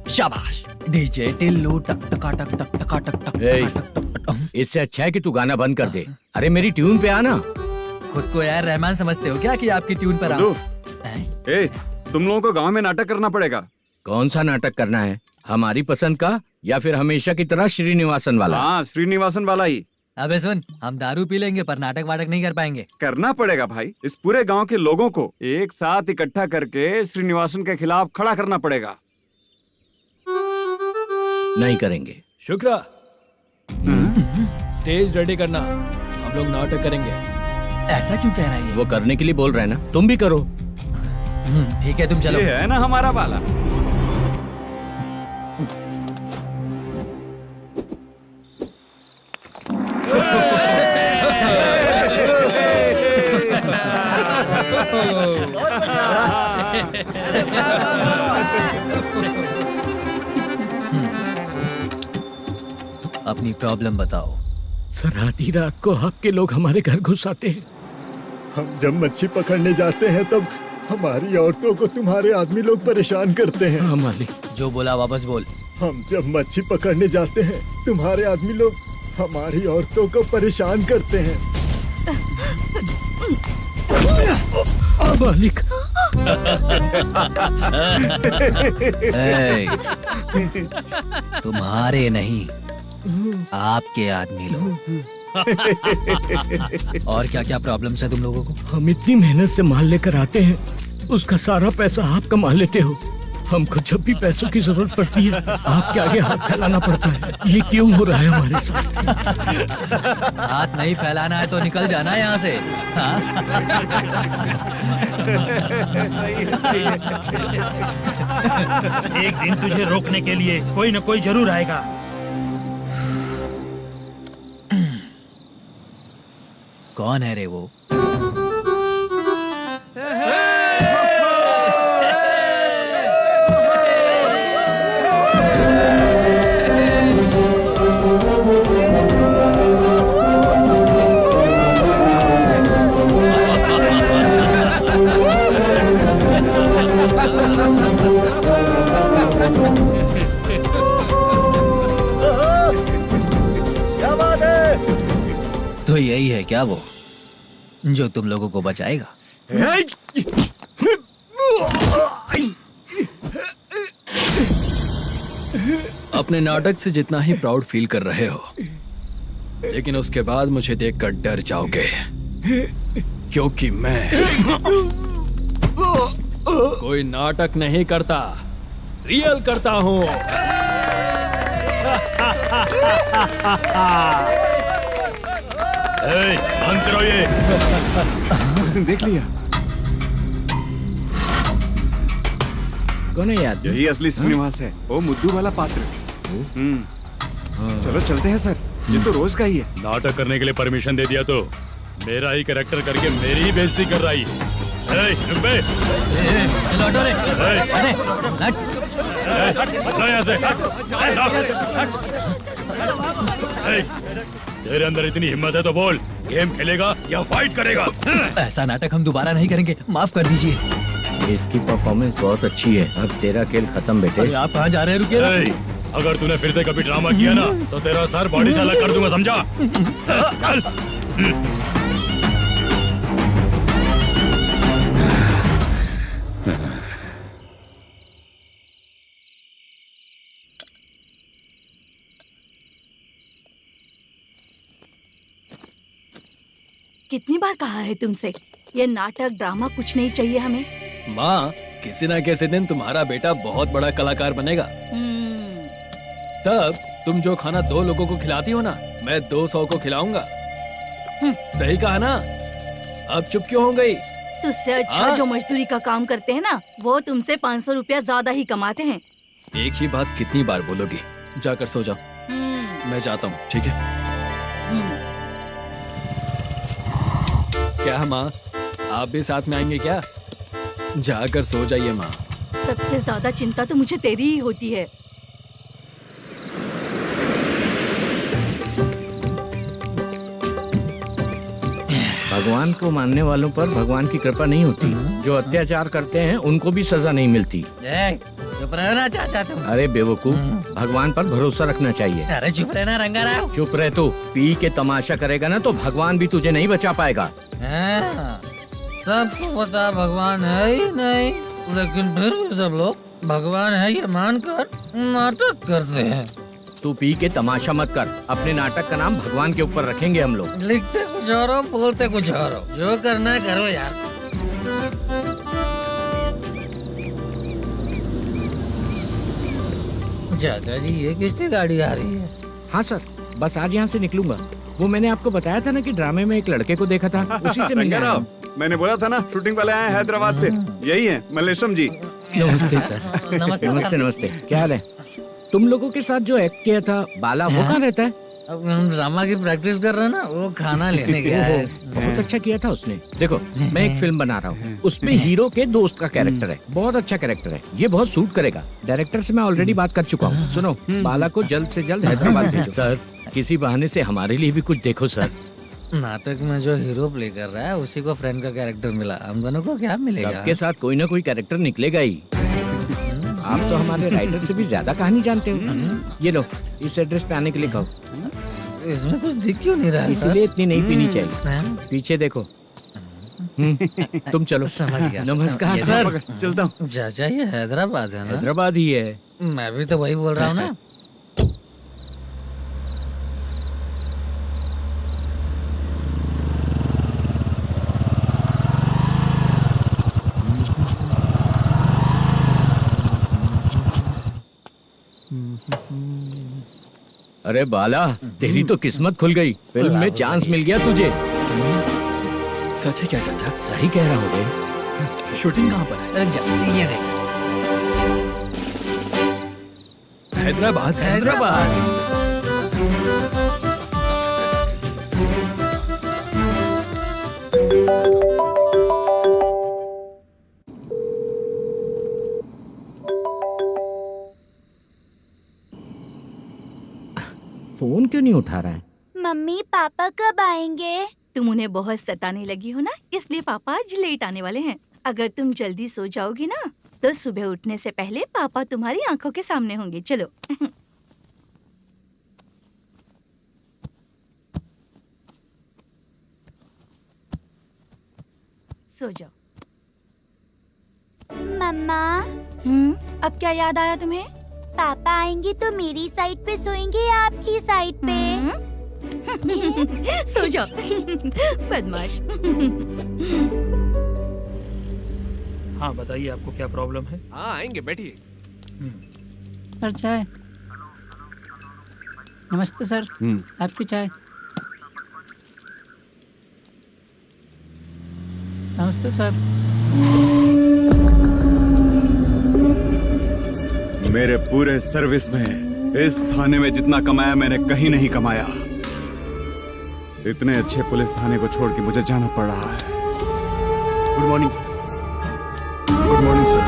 शाबाश डीजे टिल्लू टक टका टक टक टका टक टक टक टक। इससे अच्छा है कि तू गाना बंद कर दे। अरे मेरी ट्यून पे आना। खुद को यार रहमान समझते हो क्या कि आपकी ट्यून पर आओ? ए, तुम लोगों को गांव में नाटक करना पड़ेगा। कौन सा नाटक करना है? हमारी पसंद का या फिर हमेशा की तरह श्रीनिवासन वाला? हाँ, श्रीनिवासन वाला ही। अबे सुन, हम दारू पी लेंगे पर नाटक वाटक नहीं कर पाएंगे। करना पड़ेगा भाई। इस पूरे गांव के लोगों को एक साथ इकट्ठा करके श्रीनिवासन के खिलाफ खड़ा करना पड़ेगा। नहीं करेंगे। शुक्रा, स्टेज रेडी करना, हम लोग नाटक करेंगे। ऐसा क्यों कह रहा है ये? वो करने के लिए बोल रहे हैं ना, तुम भी करो। ठीक है, तुम चलो। ये है ना हमारा वाला। अपनी प्रॉब्लम बताओ। सर, आधी रात को आपके लोग हमारे घर घुस आते हैं। हम जब मच्छी पकड़ने जाते हैं तब हमारी औरतों को तुम्हारे आदमी लोग परेशान करते हैं। हाँ मालिक। जो बोला वापस बोल। हम जब मच्छी पकड़ने जाते हैं तुम्हारे आदमी लोग हमारी औरतों को परेशान करते हैं। मालिक। तुम्हारे नहीं, आपके आदमी लोग। और क्या क्या प्रॉब्लम्स है तुम लोगों को? हम इतनी मेहनत से माल लेकर आते हैं, उसका सारा पैसा आप कमा लेते हो। हमको जब भी पैसों की जरूरत पड़ती है आपके आगे हाथ फैलाना पड़ता है। ये क्यों हो रहा है हमारे साथ? हाथ नहीं फैलाना है तो निकल जाना है यहाँ से। एक दिन तुझे रोकने के लिए कोई न कोई जरूर आएगा। कौन है रे वो? तो यही है क्या वो जो तुम लोगों को बचाएगा? अपने नाटक से जितना ही प्राउड फील कर रहे हो, लेकिन उसके बाद मुझे देखकर डर जाओगे, क्योंकि मैं कोई नाटक नहीं करता, रियल करता हूँ। बंद करो ये। उसने देख लिया। कौन है यार? यही असली श्रीनिवास है, वो मुद्दू वाला पात्र। चलो चलते हैं सर, ये तो रोज का ही है। नाटक करने के लिए परमिशन दे दिया तो मेरा ही कैरेक्टर करके मेरी ही बेइज्जती कर रही है। तेरे अंदर इतनी हिम्मत है तो बोल, गेम खेलेगा या फाइट करेगा? ऐसा नाटक हम दोबारा नहीं करेंगे, माफ कर दीजिए। इसकी परफॉर्मेंस बहुत अच्छी है। अब तेरा खेल खत्म बेटे। आप कहाँ जा रहे हैं? रुकिए। अगर तूने फिर से कभी ड्रामा किया ना तो तेरा सर बॉडी से अलग कर दूंगा, समझा? चल। कितनी बार कहा है तुमसे, ये नाटक ड्रामा कुछ नहीं चाहिए हमें। माँ, किसी न किसी दिन तुम्हारा बेटा बहुत बड़ा कलाकार बनेगा। तब तुम जो खाना 2 लोगों को खिलाती हो ना, मैं 200 को खिलाऊंगा। सही कहा ना? अब चुप क्यों हो गई? तुझसे अच्छा जो मजदूरी का काम करते हैं ना, वो तुमसे 500 रुपया ज्यादा ही कमाते हैं। एक ही बात कितनी बार बोलोगी? जाकर सो जाओ। मैं जाता हूँ, ठीक है? क्या माँ, आप भी साथ में आएंगे क्या? जाकर सो जाइए माँ। सबसे ज्यादा चिंता तो मुझे तेरी ही होती है। भगवान को मानने वालों पर भगवान की कृपा नहीं होती। जो अत्याचार करते हैं उनको भी सजा नहीं मिलती। चुप रहना चाचा तुम। अरे बेवकूफ, भगवान पर भरोसा रखना चाहिए। अरे चुप रहना रंगाराव। चुप रह तू। पी के तमाशा करेगा ना तो भगवान भी तुझे नहीं बचा पाएगा। हाँ, सबको पता भगवान है ही नहीं, लेकिन फिर भी सब लोग भगवान है ये मानकर नाटक करते हैं। तू पी के तमाशा मत कर। अपने नाटक का नाम भगवान के ऊपर रखेंगे हम लोग। लिखते कुछ और हो, बोलते कुछ और हो, जो करना है करो यार। चाचा जी ये किसकी गाड़ी आ रही है? हाँ सर, बस आज यहाँ से निकलूंगा। वो मैंने आपको बताया था ना कि ड्रामे में एक लड़के को देखा था, उसी से मिलने आया हूँ। मैंने बोला था ना शूटिंग वाले आए हैं हैदराबाद से। यही है मल्लेशम जी। नमस्ते सर। नमस्ते नमस्ते। क्या हाल है? तुम लोगों के साथ जो एक्ट किया था बाला, वो कहाँ रहता है? अब हम ड्रामा की प्रैक्टिस कर रहे हैं ना, वो खाना लेने गया है। बहुत अच्छा किया था उसने। देखो मैं एक फिल्म बना रहा हूँ, उसमें हीरो के दोस्त का कैरेक्टर है। बहुत अच्छा कैरेक्टर है, ये बहुत सूट करेगा। डायरेक्टर से मैं ऑलरेडी बात कर चुका हूँ। सुनो, बाला को जल्द से जल्द हैदराबाद भेजो। सर किसी बहाने से हमारे लिए भी कुछ देखो सर। नाटक में जो हीरो प्ले कर रहा है उसी को फ्रेंड का कैरेक्टर मिला, हम दोनों को क्या मिलेगा? सबके साथ कोई ना कोई कैरेक्टर निकलेगा ही। आप तो हमारे राइटर से भी ज्यादा कहानी जानते हो। ये लो, इस एड्रेस पे आने के लिए कहो। इसमें कुछ दिख क्यों नहीं रहा है सर? इसलिए इतनी नहीं पीनी चाहिए। पीछे देखो। तुम चलो। समझ गया। नमस्कार सर। चलता हूँ। चाचा ये हैदराबाद है ना? हैदराबाद ही है। मैं भी तो वही बोल रहा हूँ ना। अरे बाला, तेरी तो किस्मत खुल गई। फिल्म में चांस मिल गया तुझे। सच है क्या चाचा? सही कह रहा हो। शूटिंग कहाँ पर है? अरे ये देख। हैदराबाद। हैदराबाद। फोन क्यों नहीं उठा रहा है? मम्मी पापा कब आएंगे? तुम उन्हें बहुत सताने लगी हो ना, इसलिए पापा आज लेट आने वाले हैं। अगर तुम जल्दी सो जाओगी ना तो सुबह उठने से पहले पापा तुम्हारी आंखों के सामने होंगे। चलो। सो जाओ। मम्मा अब क्या याद आया तुम्हें? पापा आएंगे तो मेरी साइड पे सोएंगे या आपकी साइड पे? सो जाओ। बदमाश। हाँ बताइए आपको क्या प्रॉब्लम है? हाँ आएंगे, बैठिए। सर चाय। नमस्ते सर, आपकी चाय। नमस्ते सर। मेरे पूरे सर्विस में इस थाने में जितना कमाया मैंने कहीं नहीं कमाया। इतने अच्छे पुलिस थाने को छोड़ के मुझे जाना पड़ रहा है। Good morning sir. Good morning sir.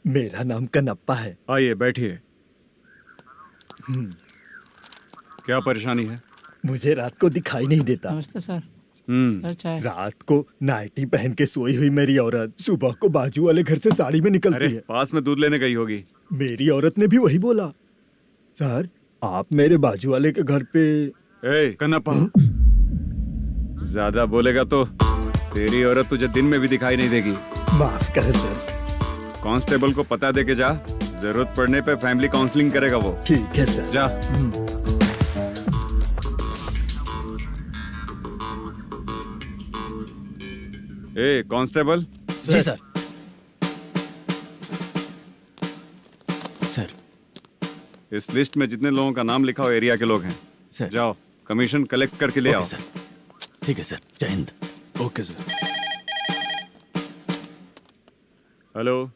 मेरा नाम कनप्पा है। आइए बैठिए। क्या परेशानी है? मुझे रात को दिखाई नहीं देता। नमस्ते सर। सर चाय। रात को नाइटी पहन के सोई हुई मेरी औरत सुबह को बाजू वाले घर से साड़ी में निकलती अरे है। पास में दूध लेने गई होगी। मेरी औरत ने भी वही बोला। सर आप मेरे बाजू वाले के घर पे। ए कन्नप्पा, ज्यादा बोलेगा तो तेरी औरत तुझे दिन में भी दिखाई नहीं देगी। माफ करें सर। कांस्टेबल को पता दे के जा, जरूरत पड़ने पे फैमिली काउंसलिंग करेगा वो। ठीक है सर। जा। ए कांस्टेबल। जी सर। सर। इस लिस्ट में जितने लोगों का नाम लिखा हो एरिया के लोग हैं। सर। जाओ कमीशन कलेक्ट करके ले आओ। सर ठीक है सर। जय हिंद। Okay sir. हेलो।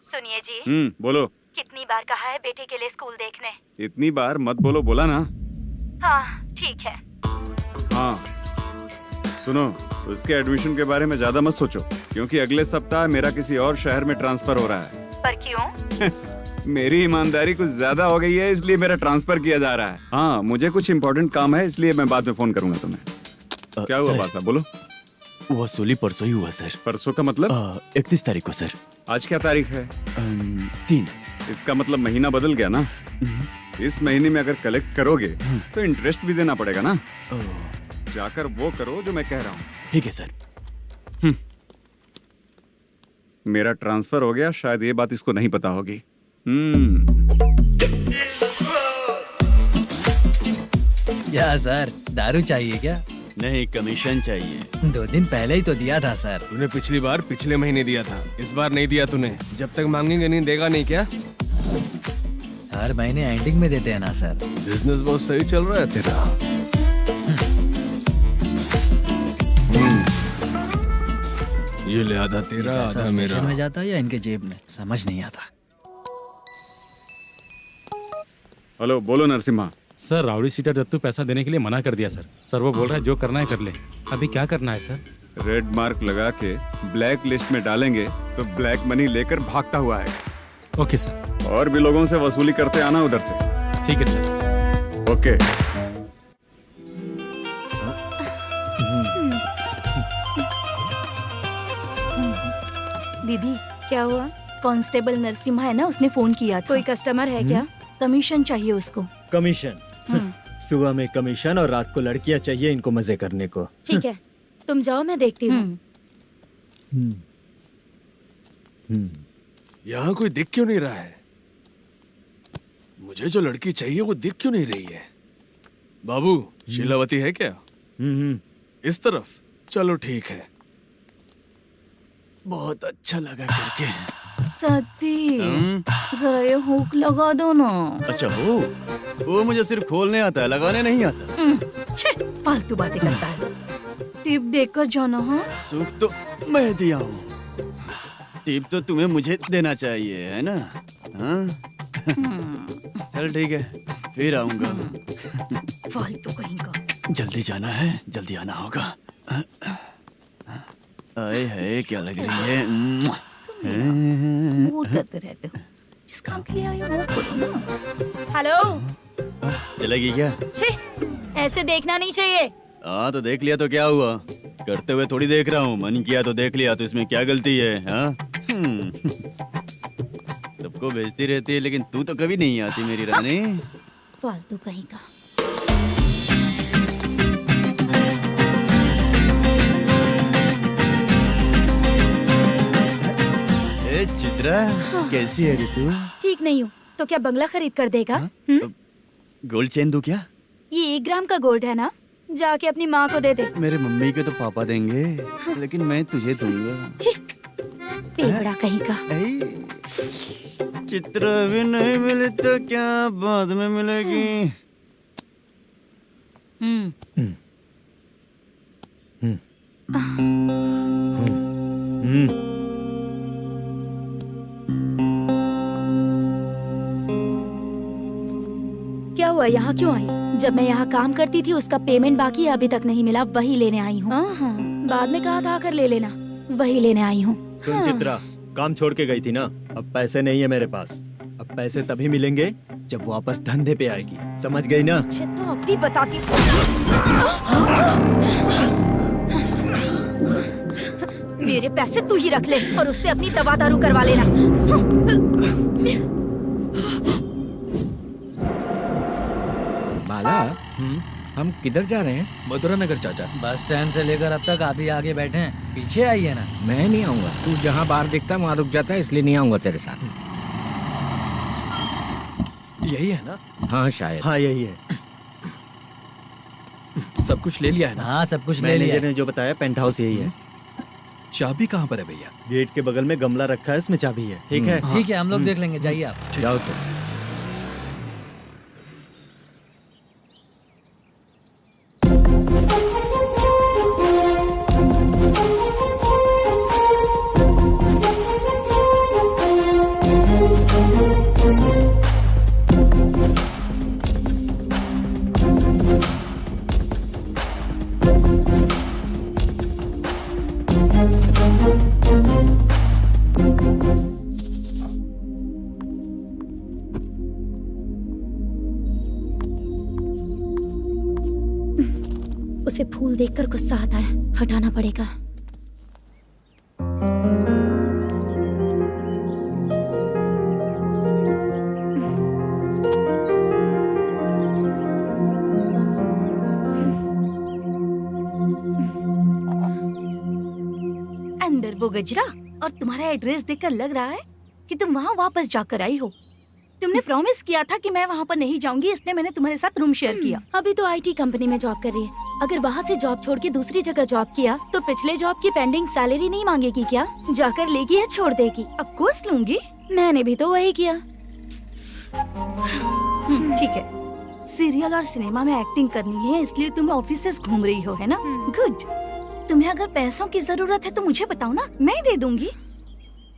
सुनिए जी। बोलो। कितनी बार कहा है बेटे के लिए स्कूल देखने? इतनी बार मत बोलो, बोला ना। हाँ ठीक है। हाँ सुनो, उसके एडमिशन के बारे में ज्यादा मत सोचो, क्योंकि अगले सप्ताह मेरा किसी और शहर में ट्रांसफर हो रहा है। पर क्यों? मेरी ईमानदारी कुछ ज्यादा हो गई है, इसलिए मेरा ट्रांसफर किया जा रहा है। हाँ, मुझे कुछ इम्पोर्टेंट काम है, इसलिए मैं बाद में फोन करूंगा तुम्हें। क्या हुआ बासा, बोलो। वसूली परसों ही हुआ सर। परसों का मतलब? 31 तारीख को सर। आज क्या तारीख है? 3। इसका मतलब महीना बदल गया ना। इस महीने में अगर कलेक्ट करोगे तो इंटरेस्ट भी देना पड़ेगा ना। जाकर वो करो जो मैं कह रहा हूँ। ठीक है सर। मेरा ट्रांसफर हो गया, शायद ये बात इसको नहीं पता होगी। क्या सर, दारू चाहिए क्या? नहीं, कमीशन चाहिए। 2 दिन पहले ही तो दिया था सर। तूने पिछली बार पिछले महीने दिया था, इस बार नहीं दिया तूने। जब तक मांगेंगे नहीं, देगा नहीं क्या? हर महीने एंडिंग में देते हैं ना सर। बिजनेस बहुत सही चल रहा है तेरा। ये ले आधा तेरा, आधा मेरा। स्टेशन में जाता है या इनके जेब में, समझ नहीं आता। हेलो, बोलो Narasimha. Sir, rowdy seater Dattu पैसा देने के लिए मना कर दिया सर। सर वो बोल रहा है जो करना है कर ले। अभी क्या करना है सर? रेड मार्क लगा के ब्लैक लिस्ट में डालेंगे तो ब्लैक मनी लेकर भागता हुआ है। Okay sir. और भी लोगों से वसूली करते आना उधर से। ठीक है सर। ओके। दीदी, क्या हुआ? कांस्टेबल नरसिम्हा है ना, उसने फोन किया था। कोई कस्टमर है क्या? कमीशन चाहिए उसको। कमीशन? सुबह में कमीशन और रात को लड़कियां चाहिए इनको मजे करने को। ठीक है, तुम जाओ, मैं देखती हूँ। यहाँ कोई दिख क्यों नहीं रहा है? मुझे जो लड़की चाहिए वो दिख क्यों नहीं रही है? बाबू, शीलावती है क्या? इस तरफ? चलो ठीक है। बहुत अच्छा लगा करके। सती, जरा ये हुक लगा दो ना। अच्छा, वो मुझे सिर्फ खोलने आता है, लगाने नहीं आता। छे, फालतू बातें करता है। टिप देकर जाना। हाँ, सूप तो मैं दिया हूँ, टिप तो तुम्हें मुझे देना चाहिए, है ना? हाँ? चल ठीक है, फिर आऊंगा। फालतू कहीं का। जल्दी जाना है, जल्दी आना होगा। आए है, क्या लग रही है? मूड करते रहते हो। जिस काम के लिए आए हो वो करो ना। हेलो, चलेगी क्या? छे, ऐसे देखना नहीं चाहिए। हाँ, तो देख लिया तो क्या हुआ? करते हुए थोड़ी देख रहा हूँ, मन किया तो देख लिया, तो इसमें क्या गलती है? हाँ? सबको भेजती रहती है, लेकिन तू तो कभी नहीं आती मेरी रानी। फालतू कहीं का। चित्रा, कैसी है रे तू? ठीक नहीं हूँ तो क्या बंगला खरीद कर देगा? गोल्ड चेन दूं क्या? ये 1 ग्राम का गोल्ड है ना, जाके अपनी माँ को दे दे। मेरे मम्मी के तो पापा देंगे, लेकिन मैं तुझे दूंगा। पेपड़ा कहीं का। चित्रा भी नहीं मिली तो क्या बाद में मिलेगी? क्या हुआ, यहाँ क्यों आई? जब मैं यहाँ काम करती थी उसका पेमेंट बाकी है, अभी तक नहीं मिला, वही लेने आई हूँ। बाद में कहा था आकर ले लेना, वही लेने आई हूँ। सुन चित्रा, काम छोड़ के गई थी ना, अब पैसे नहीं है मेरे पास। अब पैसे तभी मिलेंगे जब वापस धंधे पे आएगी, समझ गई ना? अच्छा, तो अब भी बताती हूँ। मेरे पैसे तू ही रख ले और उससे अपनी दवा दारू करवा लेना। बाला, हम किधर जा रहे हैं? मथुरा नगर चाचा। बस स्टैंड से लेकर अब तक आप ही आगे बैठे हैं, पीछे आइए ना। मैं नहीं आऊंगा, तू जहाँ बाहर दिखता है वहाँ रुक जाता है, इसलिए नहीं आऊंगा तेरे साथ। यही है ना? हाँ शायद। हाँ यही है। सब कुछ ले लिया है ना? हाँ, सब कुछ ले लिया। मैनेजर ने जो बताया पेंट हाउस यही है। चाबी कहाँ पर है भैया? गेट के बगल में गमला रखा है, उसमें चाबी है। ठीक है? ठीक है, हम लोग देख लेंगे, जाइए आप। जाओ तो। से फूल देखकर गुस्सा आता है, हटाना पड़ेगा। अंदर वो गजरा और तुम्हारा एड्रेस देखकर लग रहा है कि तुम वहाँ वापस जाकर आई हो। तुमने प्रॉमिस किया था कि मैं वहाँ पर नहीं जाऊंगी, इसलिए मैंने तुम्हारे साथ रूम शेयर किया। अभी तो आईटी कंपनी में जॉब कर रही है। अगर वहाँ से जॉब छोड़ के दूसरी जगह जॉब किया तो पिछले जॉब की पेंडिंग सैलरी नहीं मांगेगी क्या? जाकर लेगी या छोड़ देगी? ऑफ कोर्स लूंगी। मैंने भी तो वही किया। ठीक है, सीरियल और सिनेमा में एक्टिंग करनी है इसलिए तुम ऑफिसेस घूम रही हो, है ना? गुड। तुम्हें अगर पैसों की जरूरत है तो मुझे बताओ ना, मैं दे दूंगी।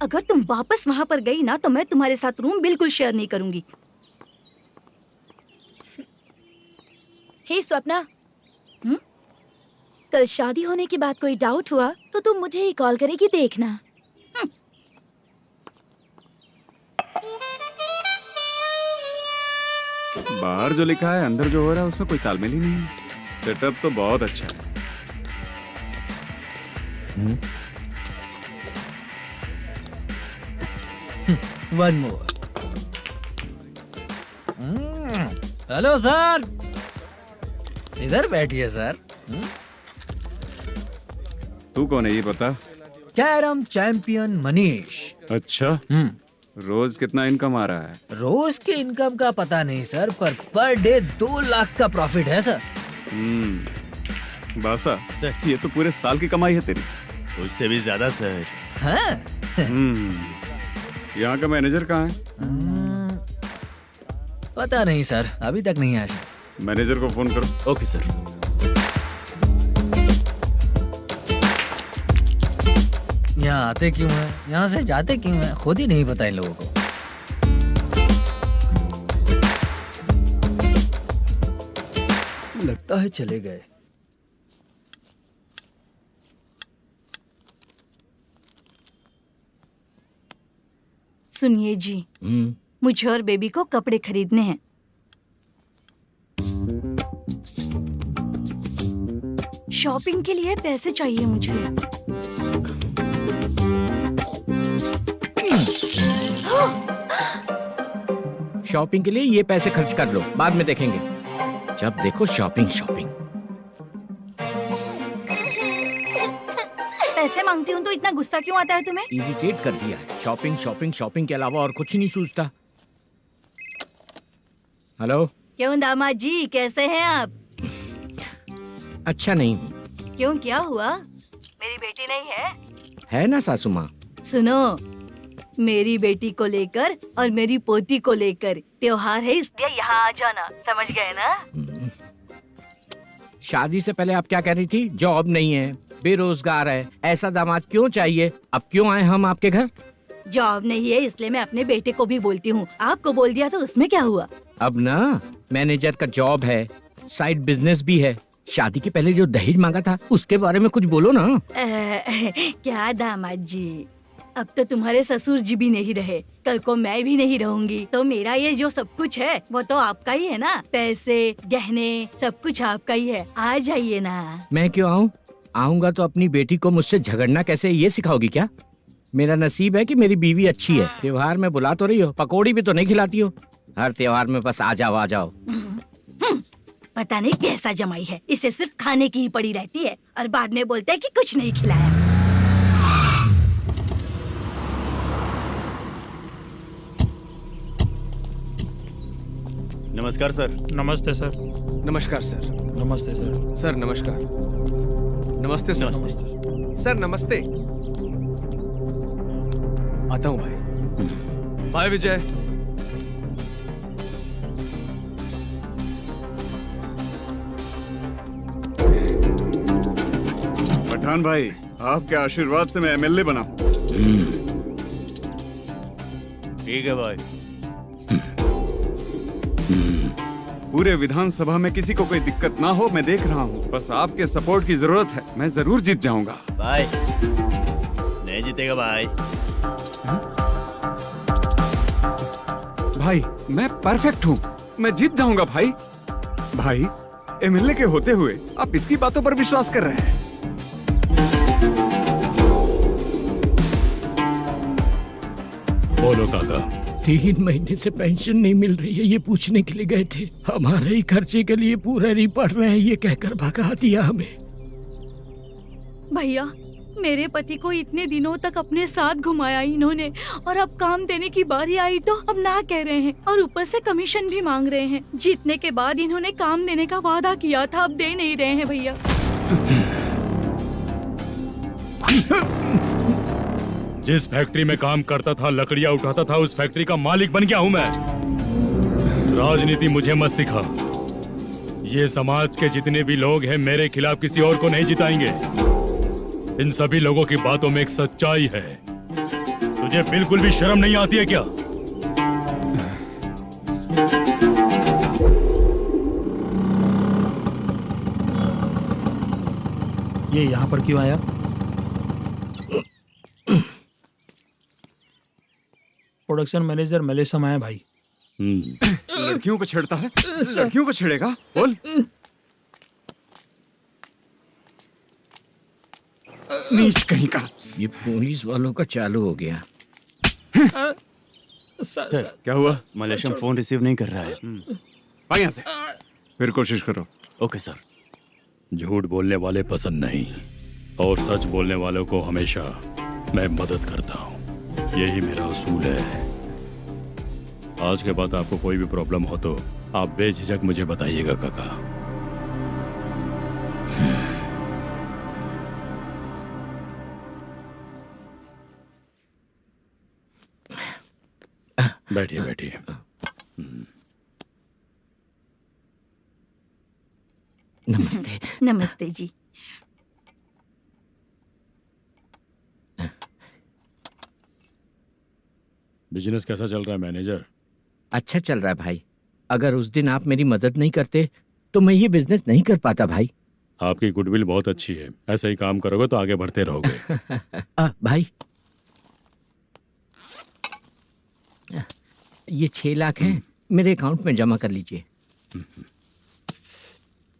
अगर तुम वापस वहाँ पर गई ना तो मैं तुम्हारे साथ रूम बिल्कुल शेयर नहीं करूंगी। हे स्वप्ना, कल शादी होने की बात कोई डाउट हुआ तो तुम मुझे ही कॉल करेगी, देखना। बाहर जो लिखा है अंदर जो हो रहा है उसमें कोई तालमेल ही नहीं है। सेटअप तो बहुत अच्छा है। One more. हेलो सर, इधर बैठिए सर। तू कौन है ये बता? Carrom champion Manish. अच्छा, रोज कितना इनकम आ रहा है? रोज के इनकम का पता नहीं सर, पर डे 2 लाख का प्रॉफिट है सर। बासा सर, ये तो पूरे साल की कमाई है तेरी। उससे भी ज्यादा सर। हाँ? यहाँ का मैनेजर कहाँ है? पता नहीं सर, अभी तक नहीं आया। मैनेजर को फोन करो। Okay sir. यहाँ आते क्यों हैं, यहाँ से जाते क्यों हैं, खुद ही नहीं पता इन लोगों को। लगता है चले गए। सुनिए जी, मुझे और बेबी को कपड़े खरीदने हैं। शॉपिंग के लिए पैसे चाहिए मुझे। शॉपिंग के लिए ये पैसे खर्च कर लो, बाद में देखेंगे। जब देखो शॉपिंग शॉपिंग। पैसे मांगती हूँ तो इतना गुस्सा क्यों आता है तुम्हें? इरिटेट कर दिया है। शॉपिंग शॉपिंग शॉपिंग के अलावा और कुछ ही नहीं सूझता। हेलो। क्यों दामाद जी, कैसे हैं आप? अच्छा नहीं। क्यों, क्या हुआ? मेरी बेटी नहीं है? है ना सासू माँ। सुनो, मेरी बेटी को लेकर और मेरी पोती को लेकर त्योहार है, इसलिए यहाँ आ जाना, समझ गए ना? शादी से पहले आप क्या कह रही थी? जॉब नहीं है, बेरोजगार है, ऐसा दामाद क्यों चाहिए? अब क्यों आए हम आपके घर? जॉब नहीं है इसलिए मैं अपने बेटे को भी बोलती हूँ। आपको बोल दिया तो उसमें क्या हुआ? अब ना मैनेजर का जॉब है, साइड बिजनेस भी है। शादी के पहले जो दहेज मांगा था उसके बारे में कुछ बोलो ना। क्या दामाद जी, अब तो तुम्हारे ससुर जी भी नहीं रहे, कल को मैं भी नहीं रहूंगी, तो मेरा ये जो सब कुछ है वो तो आपका ही है ना। पैसे, गहने, सब कुछ आपका ही है। आ जाइए ना। मैं क्यों आऊँ? आऊंगा तो अपनी बेटी को मुझसे झगड़ना कैसे ये सिखाओगी क्या? मेरा नसीब है कि मेरी बीवी अच्छी है। त्योहार में बुला तो रही हो, पकौड़ी भी तो नहीं खिलाती हो। हर त्योहार में बस आ जाओ आ जाओ। पता नहीं कैसा जमाई है, इसे सिर्फ खाने की ही पड़ी रहती है और बाद में बोलते हैं कि कुछ नहीं खिलाया। नमस्कार सर। नमस्ते सर। नमस्कार सर। नमस्ते सर। सर नमस्कार। नमस्ते सर। सर नमस्ते। आता हूँ भाई। बाय विजय। पठान भाई, आपके आशीर्वाद से मैं एमएलए बना। ठीक है भाई। पूरे विधानसभा में किसी को कोई दिक्कत ना हो, मैं देख रहा हूँ। बस आपके सपोर्ट की जरूरत है, मैं जरूर जीत जाऊंगा। भाई नहीं जीतेगा भाई। भाई मैं परफेक्ट हूँ, मैं जीत जाऊंगा भाई। भाई एमएलए के होते हुए आप इसकी बातों पर विश्वास कर रहे हैं? बोलो काका। 3 महीने से पेंशन नहीं मिल रही है, ये पूछने के लिए गए थे। हमारे ही खर्चे के लिए पूरा नहीं पड़ रहे हैं, ये कहकर भगा दिया हमें। भैया, मेरे पति को इतने दिनों तक अपने साथ घुमाया इन्होंने, और अब काम देने की बारी आई तो अब ना कह रहे हैं, और ऊपर से कमीशन भी मांग रहे हैं। जीतने के बाद इन्होंने काम देने का वादा किया था, अब दे नहीं रहे हैं भैया। जिस फैक्ट्री में काम करता था, लकड़ियां उठाता था, उस फैक्ट्री का मालिक बन गया हूं मैं। राजनीति मुझे मत सिखा। ये समाज के जितने भी लोग हैं मेरे खिलाफ किसी और को नहीं जिताएंगे। इन सभी लोगों की बातों में एक सच्चाई है। तुझे बिल्कुल भी शर्म नहीं आती है क्या? ये यहाँ पर क्यों आया? प्रोडक्शन मैनेजर मलेशम आया भाई। लड़कियों को छेड़ता है? लड़कियों को छेड़ेगा? बोल। नीच कहीं का। ये पुलिस वालों का चालू हो गया। सर क्या हुआ? मलेशियन फोन रिसीव नहीं कर रहा है। आ यहाँ से। फिर कोशिश करो। Okay sir. झूठ बोलने वाले पसंद नहीं, और सच बोलने वालों को हमेशा मैं मदद करता हूँ। यही मेरा असूल है। आज के बाद आपको कोई भी प्रॉब्लम हो तो आप बेझिझक मुझे बताइएगा काका। बैठिए बैठिए। नमस्ते। नमस्ते जी। बिजनेस कैसा चल रहा है मैनेजर? अच्छा चल रहा है भाई। अगर उस दिन आप मेरी मदद नहीं करते तो मैं ये बिजनेस नहीं कर पाता भाई। आपकी गुडविल बहुत अच्छी है। ऐसे ही काम करोगे तो आगे बढ़ते रहोगे। भाई ये 6 लाख हैं, मेरे अकाउंट में जमा कर लीजिए।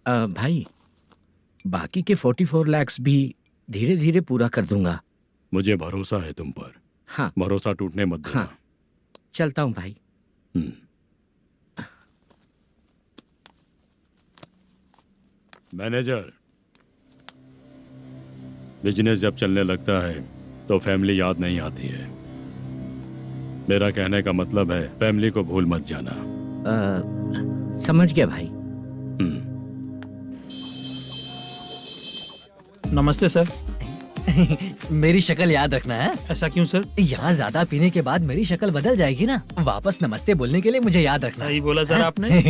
भाई बाकी के 44 लाख भी धीरे धीरे पूरा कर दूंगा। मुझे भरोसा है तुम पर। हाँ। भरोसा टूटने मत देना। हाँ। चलता हूँ भाई। मैनेजर, बिजनेस जब चलने लगता है तो फैमिली याद नहीं आती है। मेरा कहने का मतलब है फैमिली को भूल मत जाना। समझ गया भाई। नमस्ते सर। मेरी शक्ल याद रखना है। ऐसा क्यों सर? यहाँ ज्यादा पीने के बाद मेरी शक्ल बदल जाएगी ना। वापस नमस्ते बोलने के लिए मुझे याद रखना। सही बोला सर आपने।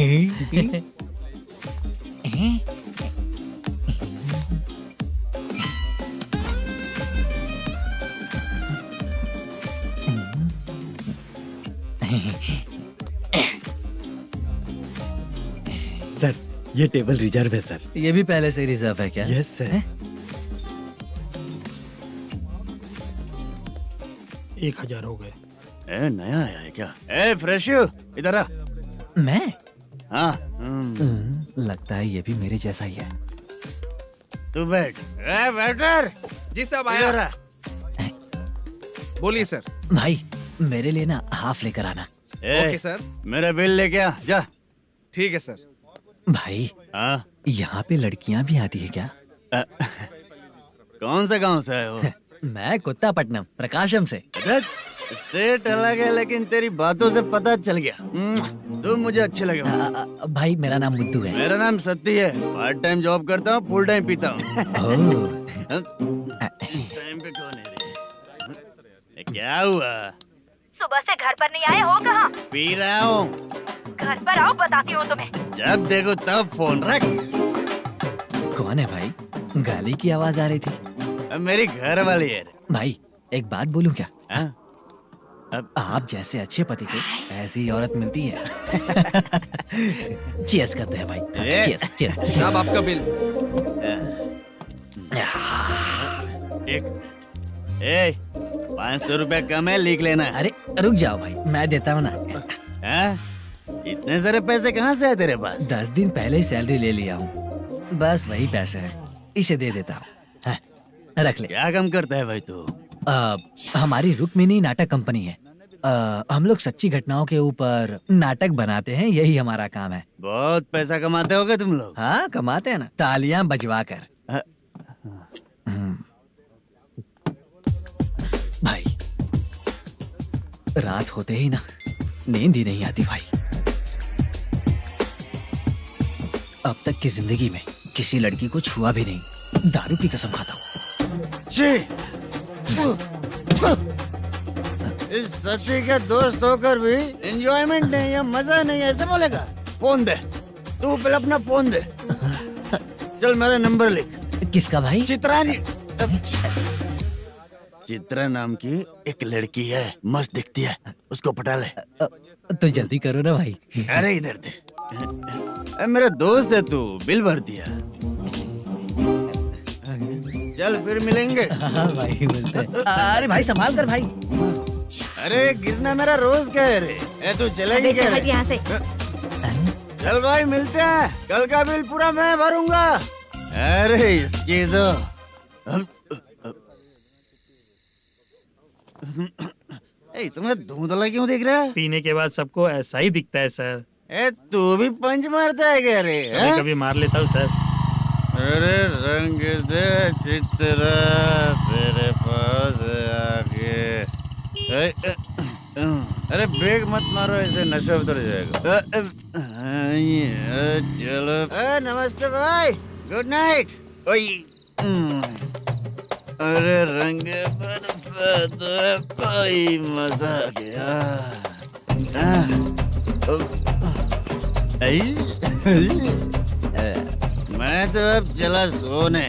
सर ये टेबल रिजर्व है सर। ये भी पहले से रिजर्व है क्या? Yes sir. 1000 हो गए। नया आया है क्या? फ्रेश इधर आ। मैं? हाँ। लगता है ये भी मेरे जैसा ही है। तू बैठ। वेटर। जी साहब आया। बोलिए सर। भाई मेरे लिए ना हाफ लेकर आना। Okay sir. मेरा बिल लेके आ जा। ठीक है सर। भाई यहाँ पे लड़कियाँ भी आती है क्या? कौन सा गांव से है वो? मैं कुत्तापट्टनम प्रकाशम से। स्टेट अलग है लेकिन तेरी बातों से पता चल गया। तू मुझे अच्छे लगे। भाई मेरा नाम मुद्दू है। मेरा नाम सत्ती है। पार्ट टाइम जॉब करता हूँ, फुल टाइम पीता हूँ। इस टाइम पे कौन है? क्या हुआ? सुबह से घर पर नहीं आए हो? कहाँ? पी रहा हूँ। घर पर आओ, बताती हूँ तुम्हें। जब देखो तब फोन रख। कौन है भाई? गाली की आवाज आ रही थी। मेरी घर वाली है। भाई एक बात बोलूं क्या? अब आप जैसे अच्छे पति को ऐसी औरत मिलती है। चीयर्स करते हैं भाई। Cheers cheers. साहब आपका बिल। एक 500 रुपया कम है, लिख लेना। अरे रुक जाओ भाई, मैं देता हूँ ना। इतने सारे पैसे कहाँ से आए तेरे पास? 10 दिन पहले ही सैलरी ले लिया हूँ, बस वही पैसे है, इसे दे देता हूँ। हाँ, रख ले। क्या काम करता है भाई तू? हमारी रुक्मिणी नाटक कंपनी है। हम लोग सच्ची घटनाओं के ऊपर नाटक बनाते हैं, यही हमारा काम है। बहुत पैसा कमाते होगे तुम लोग। हाँ, कमाते हैं ना, तालियां बजवा कर। भाई, रात होते ही ना नींद ही नहीं आती भाई। अब तक की जिंदगी में किसी लड़की को छुआ भी नहीं, दारू की कसम खाता हूँ। इस सती के दोस्त होकर भी एंजॉयमेंट नहीं है, मजा नहीं है, ऐसे बोलेगा? फोन दे, तू पहले अपना फोन दे। चल मेरा नंबर लिख। किसका भाई? चित्रानी। चित्रा नाम की एक लड़की है, मस्त दिखती है, उसको पटा ले। तो जल्दी करो ना भाई। अरे इधर दे। मेरा दोस्त है तू, बिल भर दिया। चल फिर मिलेंगे। हाँ भाई, मिलते हैं। अरे भाई संभाल कर भाई। अरे गिरना मेरा रोज का है रे। तू चलेगी क्या? यहाँ से। चल भाई मिलते हैं, कल का बिल पूरा मैं भरूंगा। अरे इसकी तो तुम्हें धुंधला क्यों दिख रहा है? पीने के बाद सबको ऐसा ही दिखता है सर। तू भी पंच मारता है क्या रे? कभी कभी मार लेता हूँ सर। अरे रंग दे चित्रा तेरे पास आके। अरे ब्रेक मत मारो, ऐसे नशा उतर जाएगा। चलो। नमस्ते भाई, गुड नाइट। अरे रंग बरसात भाई, मजा आ गया। मैं तो अब चला सोने।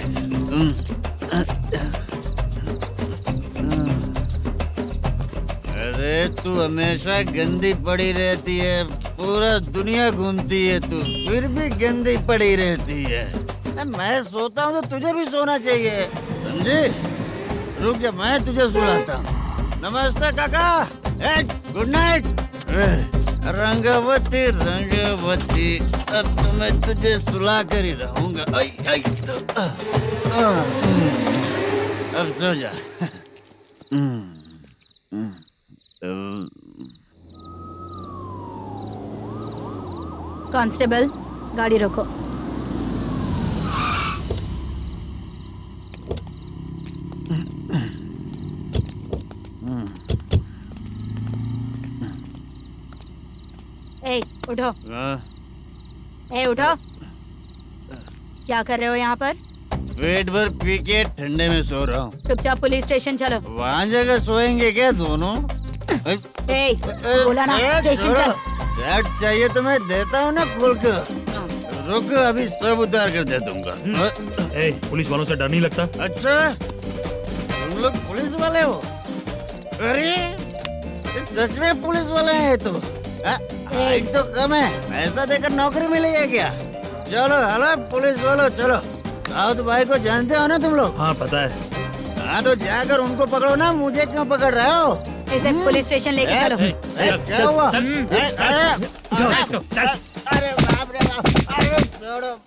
अरे तू हमेशा गंदी पड़ी रहती है, पूरा दुनिया घूमती है तू, फिर भी गंदी पड़ी रहती है। मैं सोता हूँ तो तुझे भी सोना चाहिए, समझे? रुक जा, मैं तुझे सुलाता हूँ। नमस्ते काका, गुड नाइट। रंगवती रंगवती, अब तो मैं तुझे सुला कर ही रहूंगा। अब सो जा। कांस्टेबल, गाड़ी रोको। ए, उठो। उठो। क्या कर रहे हो यहाँ पर? पेट भर पी के ठंडे में सो रहा हूँ। चुपचाप पुलिस स्टेशन चलो। वहाँ जगह सोएंगे क्या दोनों? बोला ना, स्टेशन चल। शर्ट चाहिए तो मैं देता हूँ ना खोल कर। रुक, अभी सब उतार कर दे दूंगा। पुलिस वालों से डर नहीं लगता? अच्छा, तुम लोग पुलिस वाले हो? अरे सच में पुलिस वाले हैं तो? हाइट तो कम है, पैसा देकर नौकरी मिली है क्या? चलो हेलो पुलिस वालों, चलो। दाऊद भाई को जानते हो ना तुम लोग? हाँ पता है। हाँ तो जाकर उनको पकड़ो ना, मुझे क्यों पकड़ रहे हो? इसे पुलिस स्टेशन लेके चलो। क्या हुआ? अरे बाप रे बाप, अरे छोड़ो।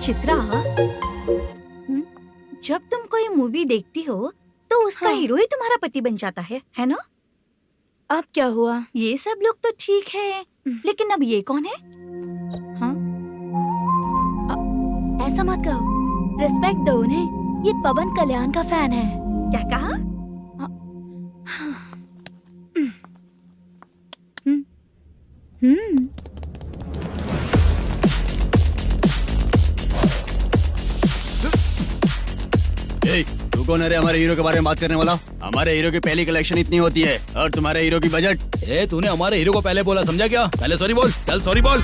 चित्रा, जब तुम कोई मूवी देखती हो तो उसका हीरो ही तुम्हारा पति बन जाता है ना? अब क्या हुआ? ये सब लोग तो ठीक है, लेकिन अब ये कौन है? हाँ? ऐसा मत कहो, रिस्पेक्ट दो उन्हें। ये पवन कल्याण का फैन है। क्या कहा? तू कौन है रे हमारे हीरो के बारे में बात करने वाला? हमारे हीरो की पहली कलेक्शन इतनी होती है और तुम्हारे हीरो की बजट। ए तूने हमारे हीरो को पहले बोला, समझा क्या? पहले सॉरी बोल, चल सॉरी बोल।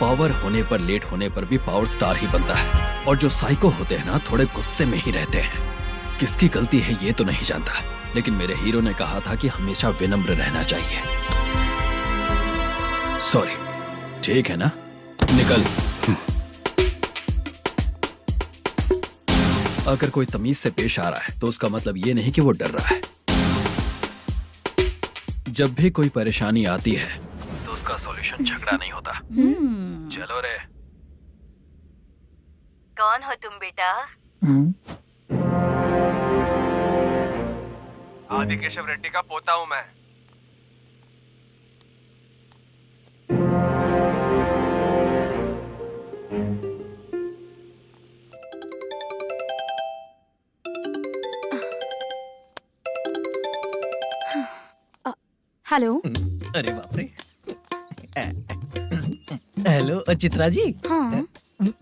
पावर होने पर लेट होने पर भी पावर स्टार ही बनता है, और जो साइको होते हैं ना थोड़े गुस्से में ही रहते हैं। किसकी गलती है ये तो नहीं जानता, लेकिन मेरे हीरो ने कहा था कि हमेशा विनम्र रहना चाहिए। सॉरी, ठीक है ना, निकल। अगर कोई तमीज से पेश आ रहा है तो उसका मतलब ये नहीं कि वो डर रहा है। जब भी कोई परेशानी आती है तो उसका सॉल्यूशन झगड़ा नहीं होता। चलो रे। कौन हो तुम बेटा? आदि केशव रेड्डी का पोता हूँ मैं। हेलो। अरे बाप रे। हेलो चित्रा जी। हाँ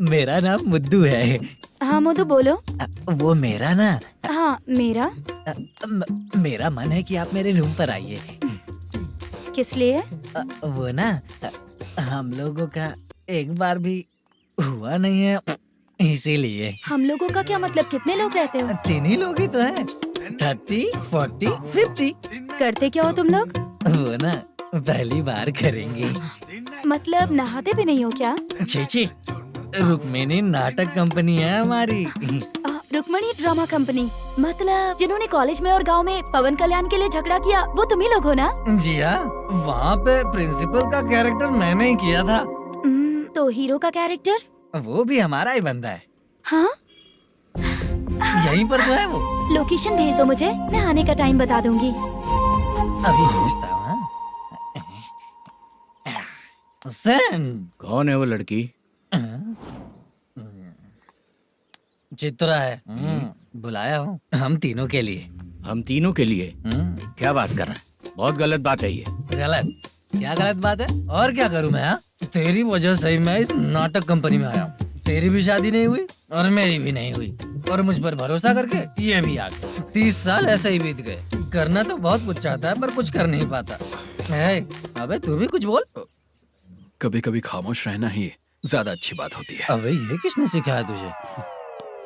मेरा नाम मुद्दू है। हाँ मधु बोलो। वो मेरा ना हाँ मेरा। मेरा मन है कि आप मेरे रूम पर आइए। किस लिए? वो ना हम लोगों का एक बार भी हुआ नहीं है, इसीलिए। हम लोगों का क्या मतलब? कितने लोग रहते हो? 3 ही लोग ही तो हैं। 30, 40, 50। करते क्या हो तुम लोग? वो ना पहली बार करेंगे। मतलब नहाते भी नहीं हो क्या? छी, रुक्मिणी नाटक कंपनी है हमारी। Rukmani drama company? मतलब जिन्होंने कॉलेज में और गांव में पवन कल्याण के लिए झगड़ा किया वो तुम ही लोग हो ना? जी हाँ, वहाँ पे प्रिंसिपल का कैरेक्टर मैंने ही किया था। तो हीरो का कैरेक्टर? वो भी हमारा ही बंदा है। हाँ यहीं पर तो है वो। लोकेशन भेज दो मुझे, मैं आने का टाइम बता दूंगी। अभी भेजता हूँ। कौन है वो लड़की? चित्रा है। बुलाया हूँ हम तीनों के लिए। हम तीनों के लिए? क्या बात कर रहा है? बहुत गलत बात है ये। गलत? क्या गलत बात है? और क्या करूँ मैं? तेरी वजह से ही मैं इस नाटक कंपनी में आया हूँ। तेरी भी शादी नहीं हुई और मेरी भी नहीं हुई, और मुझ पर भरोसा करके ये भी आ गया। 30 साल ऐसे ही बीत गए। करना तो बहुत कुछ चाहता है पर कुछ कर नहीं पाता है। अबे तू भी कुछ बोल। कभी कभी खामोश रहना ही ज्यादा अच्छी बात होती है। अबे ये किसने सिखाया तुझे?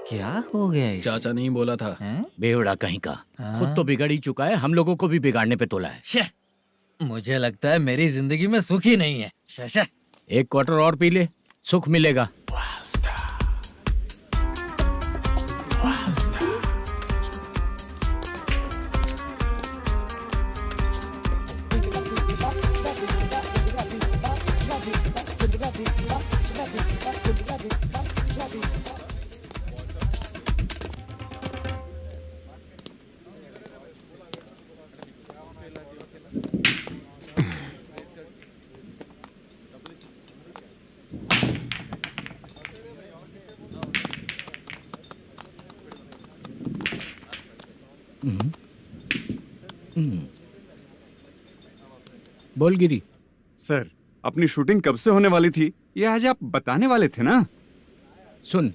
क्या हो गया इसे? चाचा नहीं बोला था। बेवड़ा कहीं का। खुद तो बिगड़ ही चुका है, हम लोगों को भी बिगाड़ने पे तोला है। मुझे लगता है मेरी जिंदगी में सुख ही नहीं है। शशा, 1 क्वार्टर और पी ले, सुख मिलेगा। बोल गिरी। सर, अपनी शूटिंग कब से होने वाली थी ये आज आप बताने वाले थे ना? सुन,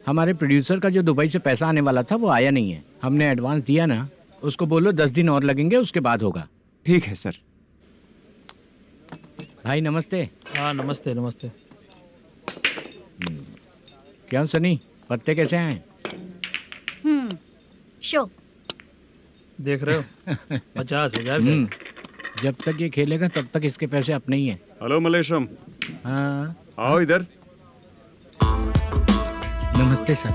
हमारे प्रोड्यूसर का जो दुबई से पैसा आने वाला था वो आया नहीं है। हमने एडवांस दिया ना, उसको बोलो 10 दिन और लगेंगे, उसके बाद होगा। ठीक है सर। भाई नमस्ते। हाँ नमस्ते नमस्ते। क्या सनी, पत्ते कैसे आए? शो देख रहे हो 50,000 का। जब तक ये खेलेगा तब तक इसके पैसे अपने ही हैं। हेलो मलेशम। हाँ आओ इधर। नमस्ते सर।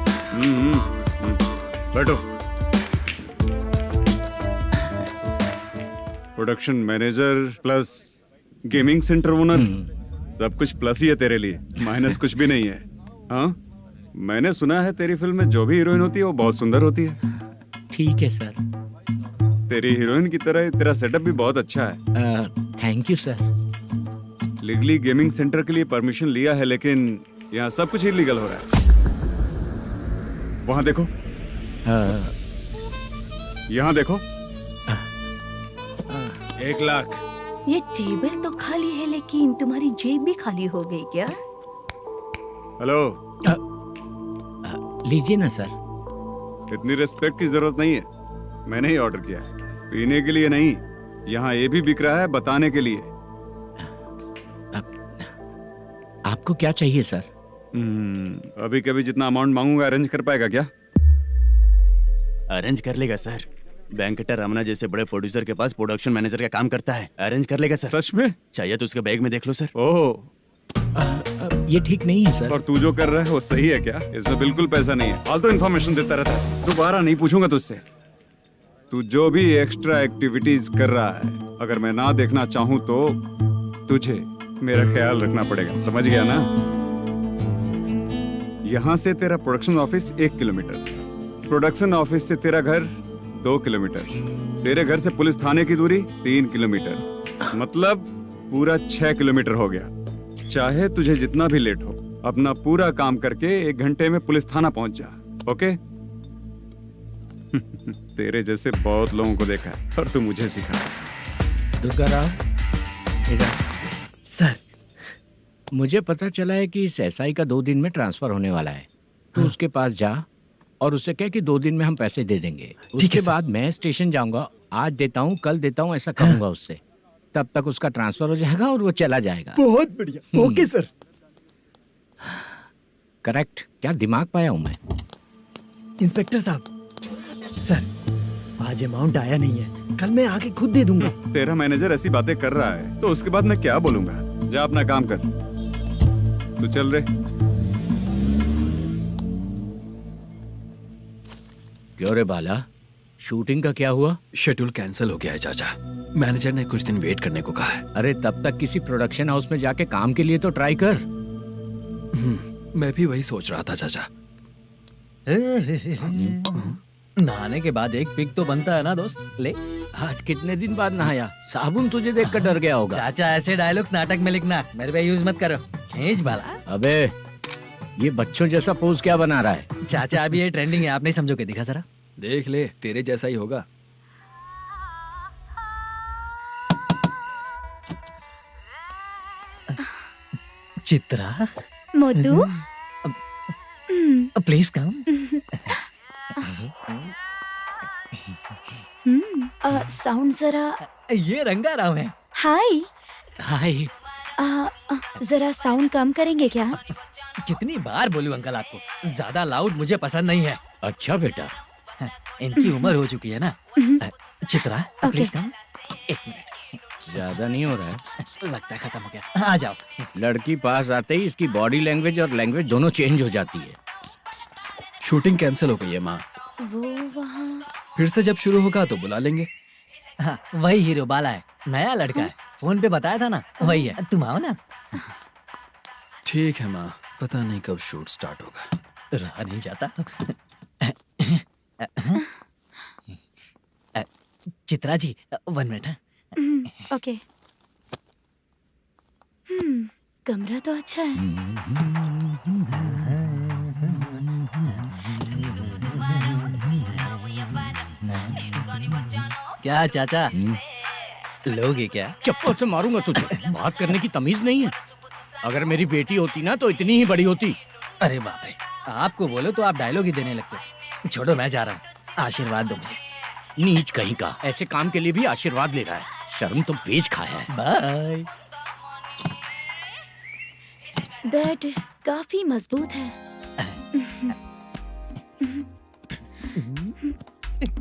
बैठो। Production manager plus gaming centre owner, सब कुछ प्लस ही है तेरे लिए, माइनस कुछ भी नहीं है। हाँ, मैंने सुना है तेरी फिल्म में जो भी हीरोइन होती है वो बहुत सुंदर होती है। ठीक है सर। तेरी हीरोइन की तरह तेरा सेटअप भी बहुत अच्छा है। Thank you sir. Legally gaming centre के लिए परमिशन लिया है, लेकिन यहाँ सब कुछ इलीगल हो रहा है। वहाँ देखो, यहाँ देखो। 1 लाख। ये टेबल तो खाली है लेकिन तुम्हारी जेब भी खाली हो गई क्या? हेलो, लीजिए ना सर। इतनी रिस्पेक्ट की जरूरत नहीं है, मैंने ही ऑर्डर किया है, पीने के लिए नहीं। यहाँ ये भी बिक रहा है बताने के लिए। आपको क्या चाहिए सर? अभी कभी जितना अमाउंट मांगूंगा अरेंज कर पाएगा क्या? अरेंज कर लेगा सर। वेंकटा रमना जैसे बड़े प्रोड्यूसर के पास प्रोडक्शन मैनेजर का काम करता है, अरेंज कर लेगा सर। सच में? चाहिए तो उसके बैग में देख लो सर। ओह, ये ठीक नहीं है सर। और तू जो कर रहा है वो सही है क्या? इसमें बिल्कुल पैसा नहीं है, फालतू इन्फॉर्मेशन देता रहता है। दोबारा नहीं पूछूंगा तुझसे। तू जो भी एक्स्ट्रा एक्टिविटीज कर रहा है, अगर मैं ना देखना चाहूं तो तुझे मेरा ख्याल रखना पड़ेगा, समझ गया ना? यहाँ से तेरा production office 1 kilometre, production office से तेरा घर 2 किलोमीटर, तेरे घर से पुलिस थाने की दूरी 3 किलोमीटर, मतलब पूरा 6 किलोमीटर हो गया। चाहे तुझे जितना भी लेट हो, अपना पूरा काम करके 1 घंटे में पुलिस थाना पहुंच जा, ओके? तेरे जैसे बहुत लोगों को देखा है और तू मुझे सिखा। सर, मुझे पता चला है कि इस एसआई का 2 दिन में ट्रांसफर होने वाला है। तो उसके पास जा और उससे कह कि 2 दिन में हम पैसे दे देंगे। उसके बाद मैं स्टेशन जाऊंगा, आज देता हूँ कल देता हूँ ऐसा कहूंगा उससे। तब तक उसका ट्रांसफर हो जाएगा और वो चला जाएगा। बहुत बढ़िया, ओके सर। करेक्ट। क्या दिमाग पाया हूँ मैं। इंस्पेक्टर साहब, सर आज अमाउंट आया नहीं है, कल मैं आके खुद दे दूंगा। तेरा मैनेजर ऐसी बातें कर रहा है तो उसके बाद मैं क्या बोलूंगा? जा अपना काम कर, तू चल रे। क्यों रे बाला, शूटिंग का क्या हुआ? शेड्यूल कैंसिल हो गया है चाचा। मैनेजर ने कुछ दिन वेट करने को कहा है। अरे तब तक किसी प्रोडक्शन हाउस में जाके काम के लिए तो ट्राई कर। मैं भी वही सोच रहा था चाचा। नहाने के बाद एक पिक तो बनता है ना दोस्त। ले, आज कितने दिन बाद नहाया? साबुन तुझे देखकर डर गया होगा। चाचा ऐसे डायलॉग्स नाटक में लिखना, मेरे पे यूज मत करो। खींच बाला। अबे ये बच्चों जैसा पोज क्या बना रहा है? चाचा अभी ये ट्रेंडिंग है, आप नहीं समझोगे, दिखा जरा। देख ले, तेरे जैसा ही होगा। Chitra, Modu, please come. Sound जरा। ये रंगा राव है। हाय। हाय। जरा साउंड कम करेंगे क्या? कितनी बार बोलूं अंकल आपको, ज्यादा लाउड मुझे पसंद नहीं है। अच्छा बेटा, इनकी उम्र हो चुकी है ना। Chitra, please come. 1 मिनट, ज्यादा नहीं हो रहा है? लगता है खत्म हो गया। आ जाओ। लड़की पास आते ही इसकी बॉडी लैंग्वेज और लैंग्वेज दोनों चेंज हो जाती है। शूटिंग कैंसिल हो गई है माँ। वो वहाँ। फिर से जब शुरू होगा तो बुला लेंगे। हाँ, वही हीरो बाला है, नया लड़का है। फोन पे बताया था ना, वही है। तुम आओ ना। ठीक है माँ, पता नहीं कब शूट स्टार्ट होगा। रहा नहीं जाता। चित्रा जी 1 मिनट। ओके। कमरा तो अच्छा है। क्या चाचा, लोगे क्या? चप्पल से मारूंगा तुझे। बात करने की तमीज नहीं है। अगर मेरी बेटी होती ना तो इतनी ही बड़ी होती। अरे बाप रे, आपको बोलो तो आप डायलॉग ही देने लगते। छोड़ो, मैं जा रहा हूँ, आशीर्वाद दो मुझे। नीच कहीं का, ऐसे काम के लिए भी आशीर्वाद ले रहा है। शर्म तो बेच खाया है। बाय। बेड काफी मजबूत है।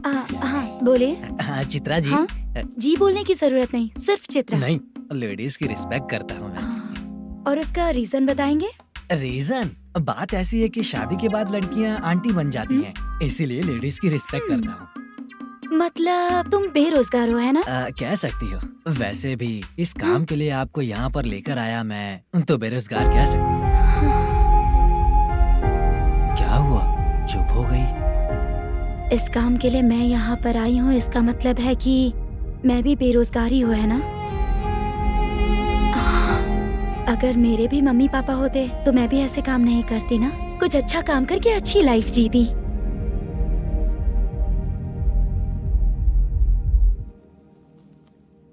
हाँ बोले। हाँ चित्रा जी। हाँ? जी बोलने की जरूरत नहीं, सिर्फ चित्रा। नहीं, लेडीज की रिस्पेक्ट करता हूँ मैं। और उसका रीजन बताएंगे? रीजन बात ऐसी है कि शादी के बाद लड़कियाँ आंटी बन जाती हैं, इसीलिए लेडीज की रिस्पेक्ट करता हूँ। मतलब तुम बेरोजगार हो, है ना? कह सकती हो। वैसे भी इस काम के लिए आपको यहाँ पर लेकर आया मैं, तो बेरोजगार कह सकती हूँ। क्या हुआ, चुप हो गई? इस काम के लिए मैं यहाँ पर आई हूँ, इसका मतलब है कि मैं भी बेरोजगार ही हूँ, है ना? अगर मेरे भी मम्मी पापा होते तो मैं भी ऐसे काम नहीं करती ना। कुछ अच्छा काम करके अच्छी लाइफ जीती।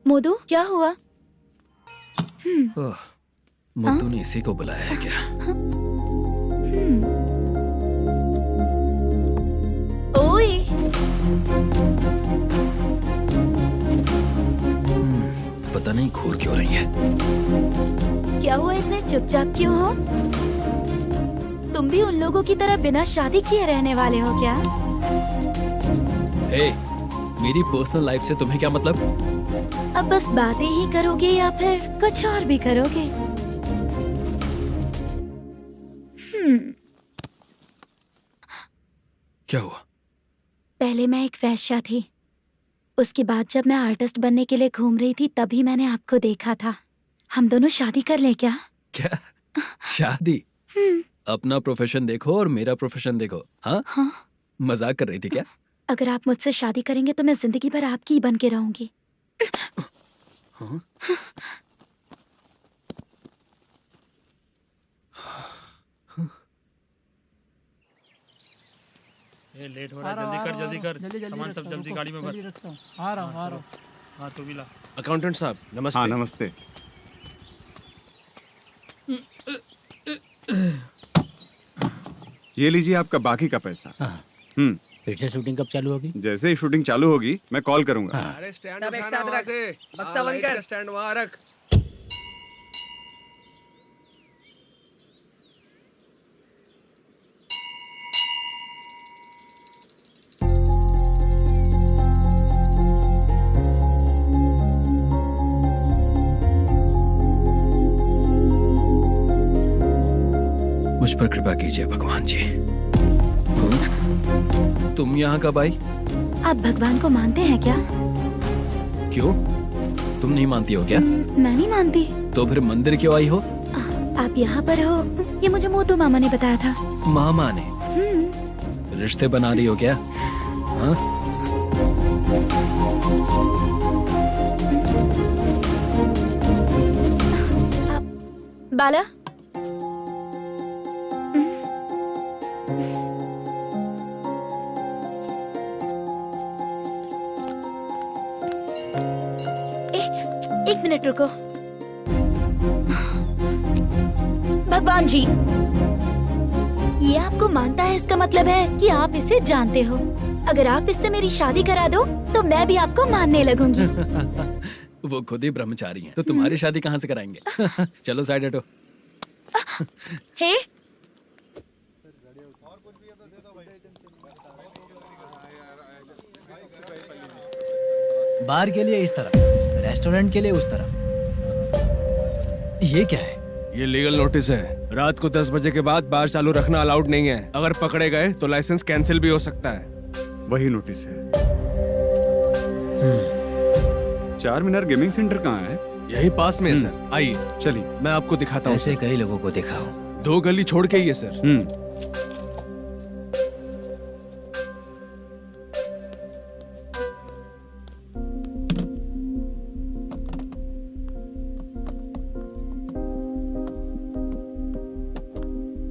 मोदू, क्या हुआ? मुद्दू ने इसी को बुलाया है क्या? पता नहीं घूर क्यों रही है। क्या हुआ, इतने चुपचाप क्यों हो? तुम भी उन लोगों की तरह बिना शादी किए रहने वाले हो क्या? हे, मेरी पर्सनल लाइफ से तुम्हें क्या मतलब? अब बस बातें ही करोगे या फिर कुछ और भी करोगे? क्या हुआ? पहले मैं एक वेश्या थी, उसके बाद जब मैं आर्टिस्ट बनने के लिए घूम रही थी तभी मैंने आपको देखा था। हम दोनों शादी कर लें क्या? क्या शादी? अपना प्रोफेशन देखो और मेरा प्रोफेशन देखो। हाँ हाँ। मजाक कर रही थी क्या? अगर आप मुझसे शादी करेंगे तो मैं जिंदगी भर आपकी ही बन के रहूंगी। हाँ? ये लेट हो रहा है, जल्दी कर सामान सब जल्दी गाड़ी में भर। आ रहा हूँ। हाँ तू भी ला। अकाउंटेंट साहब नमस्ते। हाँ नमस्ते। ये लीजिए आपका बाकी का पैसा। फिर से शूटिंग कब चालू होगी? जैसे ही शूटिंग चालू होगी मैं कॉल करूंगा। अरे स्टैंड सब एक उठाना साथ वहाँ रख। से। बक्सा बंद कर। स्टैंड वहाँ रख। मुझ पर कृपा कीजिए भगवान जी। तुम यहाँ कब आई? आप भगवान को मानते हैं क्या? क्यों? तुम नहीं मानती हो क्या? मैं नहीं मानती। तो फिर मंदिर क्यों आई हो? आप यहाँ पर हो ये मुझे मोटू मामा ने बताया था। मामा ने? रिश्ते बना रही हो क्या? हाँ? बाला, एक मिनट रुको। भगवान जी, ये आपको मानता है इसका मतलब है कि आप इसे जानते हो। अगर आप इससे मेरी शादी करा दो तो मैं भी आपको मानने लगूंगी। वो खुद ही ब्रह्मचारी हैं, तो तुम्हारी शादी कहाँ से कराएंगे? चलो साइड हटो। हे, बार के लिए इस तरफ, रेस्टोरेंट के लिए उस तरफ। ये क्या है? ये लीगल नोटिस है। रात को 10 बजे के बाद बार चालू रखना अलाउड नहीं है। अगर पकड़े गए तो लाइसेंस कैंसिल भी हो सकता है। वही नोटिस है। चार मीनार गेमिंग सेंटर कहाँ है? यही पास में है सर। आइए चलिए मैं आपको दिखाता हूँ। ऐसे कई लोगों को देखा हो। 2 गली छोड़ के ही है सर।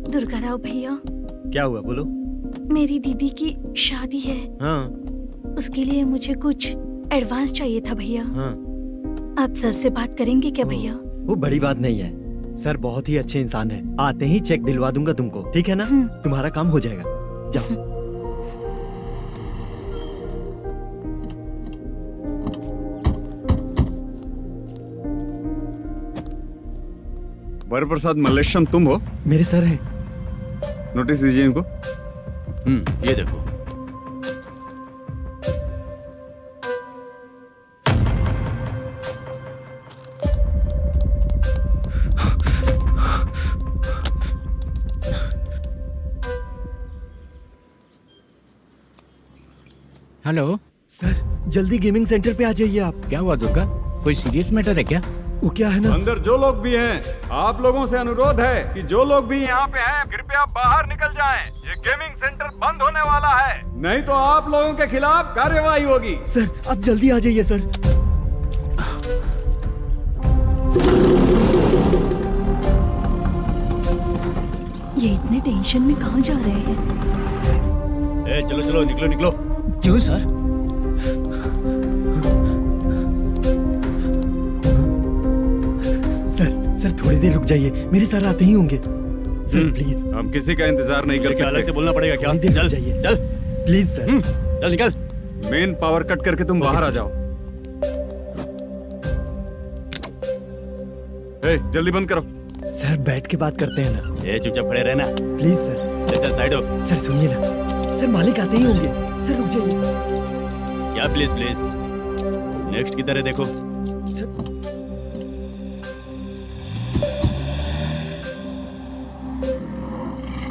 दुर्गा राव भैया, क्या हुआ बोलो। मेरी दीदी की शादी है, हाँ उसके लिए मुझे कुछ एडवांस चाहिए था भैया। हाँ। आप सर से बात करेंगे क्या भैया? वो बड़ी बात नहीं है, सर बहुत ही अच्छे इंसान है। आते ही चेक दिलवा दूंगा तुमको, ठीक है ना? तुम्हारा काम हो जाएगा। जाओ। वरप्रसाद मल्लेश्वरम तुम हो? मेरे सर हैं। नोटिस दीजिए इनको। ये देखो। हेलो सर जल्दी गेमिंग सेंटर पे आ जाइए आप। क्या हुआ दुर्गा, कोई सीरियस मैटर है क्या? वो क्या है ना, अंदर जो लोग भी हैं, आप लोगों से अनुरोध है कि जो लोग भी यहाँ पे हैं, कृपया बाहर निकल जाएं। ये गेमिंग सेंटर बंद होने वाला है, नहीं तो आप लोगों के खिलाफ कार्यवाही होगी। सर आप जल्दी आ जाइए सर। ये इतने टेंशन में कहाँ जा रहे हैं? चलो चलो निकलो निकलो। क्यों सर? सर थोड़ी देर रुक जाइए, मेरे सर आते ही होंगे। Sir please. हम किसी का इंतजार नहीं कर सकते। अलग से बोलना पड़ेगा क्या? थोड़ी देर रुक चल जाइए। चल प्लीज सर। चल निकल। मेन पावर कट करके तुम बाहर आ जाओ। जल्दी बंद करो। सर बैठ के बात करते हैं ना। ये चुपचाप खड़े रहना प्लीज सर। चल साइड हो। सर सुनिए ना, सर मालिक आते ही होंगे। सर रुक जाइए। क्या प्लीज प्लीज, नेक्स्ट की तरह देखो।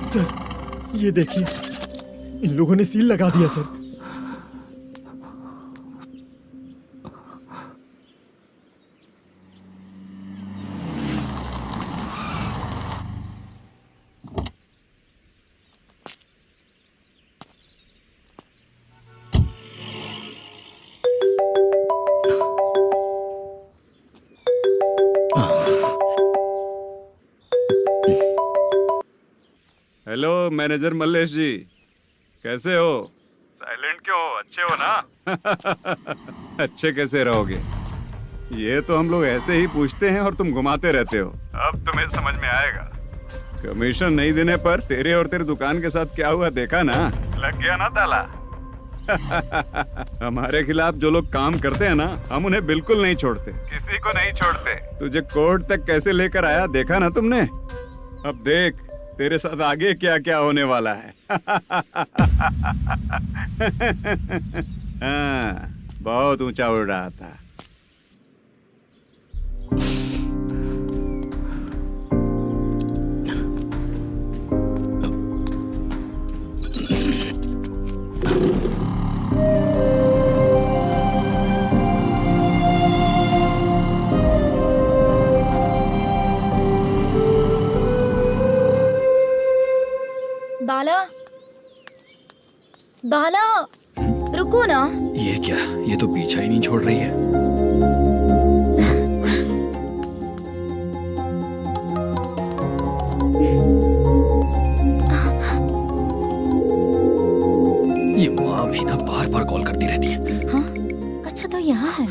सर ये देखिए, इन लोगों ने सील लगा दिया सर। हेलो मैनेजर मल्लेश जी, कैसे हो? साइलेंट क्यों हो? अच्छे हो ना? अच्छे कैसे रहोगे? ये तो हम लोग ऐसे ही पूछते हैं और तुम घुमाते रहते हो। अब तुम्हें समझ में आएगा। कमीशन नहीं देने पर तेरे और तेरी दुकान के साथ क्या हुआ देखा ना? लग गया ना ताला। हमारे खिलाफ जो लोग काम करते हैं ना, हम उन्हें बिल्कुल नहीं छोड़ते, किसी को नहीं छोड़ते। तुझे कोर्ट तक कैसे लेकर आया देखा ना तुमने? अब देख तेरे साथ आगे क्या क्या होने वाला है। हाँ, बहुत ऊंचा उड़ रहा था। बाला, बाला, रुको ना। ये क्या, ये तो पीछा ही नहीं छोड़ रही है। ये माँ भी ना बार बार कॉल करती रहती है। हाँ? अच्छा तो यहाँ है।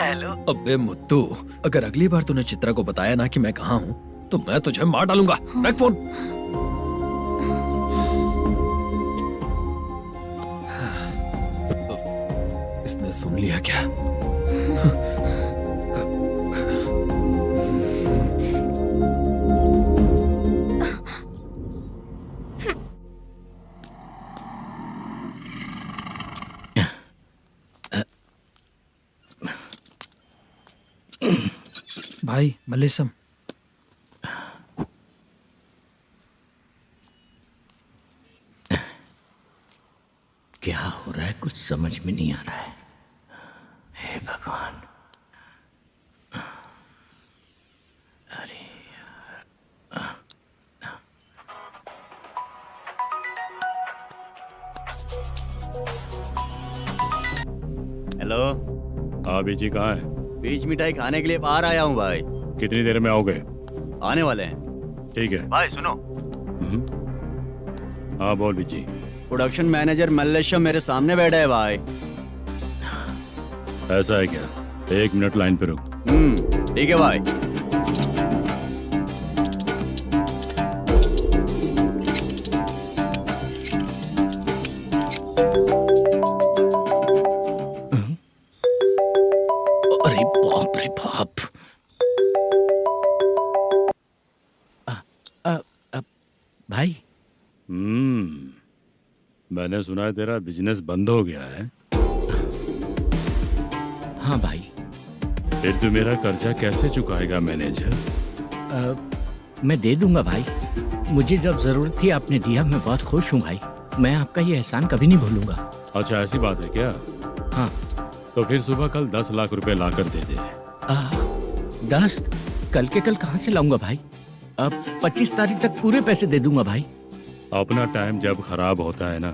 हेलो। अबे मुत्तू, अगर अगली बार तूने चित्रा को बताया ना कि मैं कहाँ हूँ तो मैं तुझे मार डालूंगा। रख फोन। इसने सुन लिया क्या? भाई मल्लेशम, क्या हो रहा है कुछ समझ में नहीं आ रहा है। हे भगवान, अरे हेलो। हाँ बीजी कहाँ है? बीच मिठाई खाने के लिए बाहर आया हूँ भाई। कितनी देर में आओगे? आने वाले हैं। ठीक है भाई सुनो। हाँ बोल बीजी। प्रोडक्शन मैनेजर मल्लेशम मेरे सामने बैठा है भाई। ऐसा है क्या? 1 मिनट लाइन पे रुक। ठीक है भाई। अरे बाप रे बाप। भाई मैंने सुना है तेरा बिजनेस बंद हो गया है। हाँ भाई। फिर तू मेरा कर्जा कैसे चुकाएगा मैनेजर? मैं दे दूंगा भाई, मुझे जब जरूरत थी आपने दिया, मैं बहुत खुश हूँ भाई। मैं आपका ये एहसान कभी नहीं भूलूंगा। अच्छा ऐसी बात है क्या? हाँ। तो फिर सुबह कल 10 लाख रुपए लाकर दे दे। 10? कल के कल कहाँ से लाऊंगा भाई? अब 25 तारीख तक पूरे पैसे दे दूंगा भाई। अपना टाइम जब खराब होता है ना,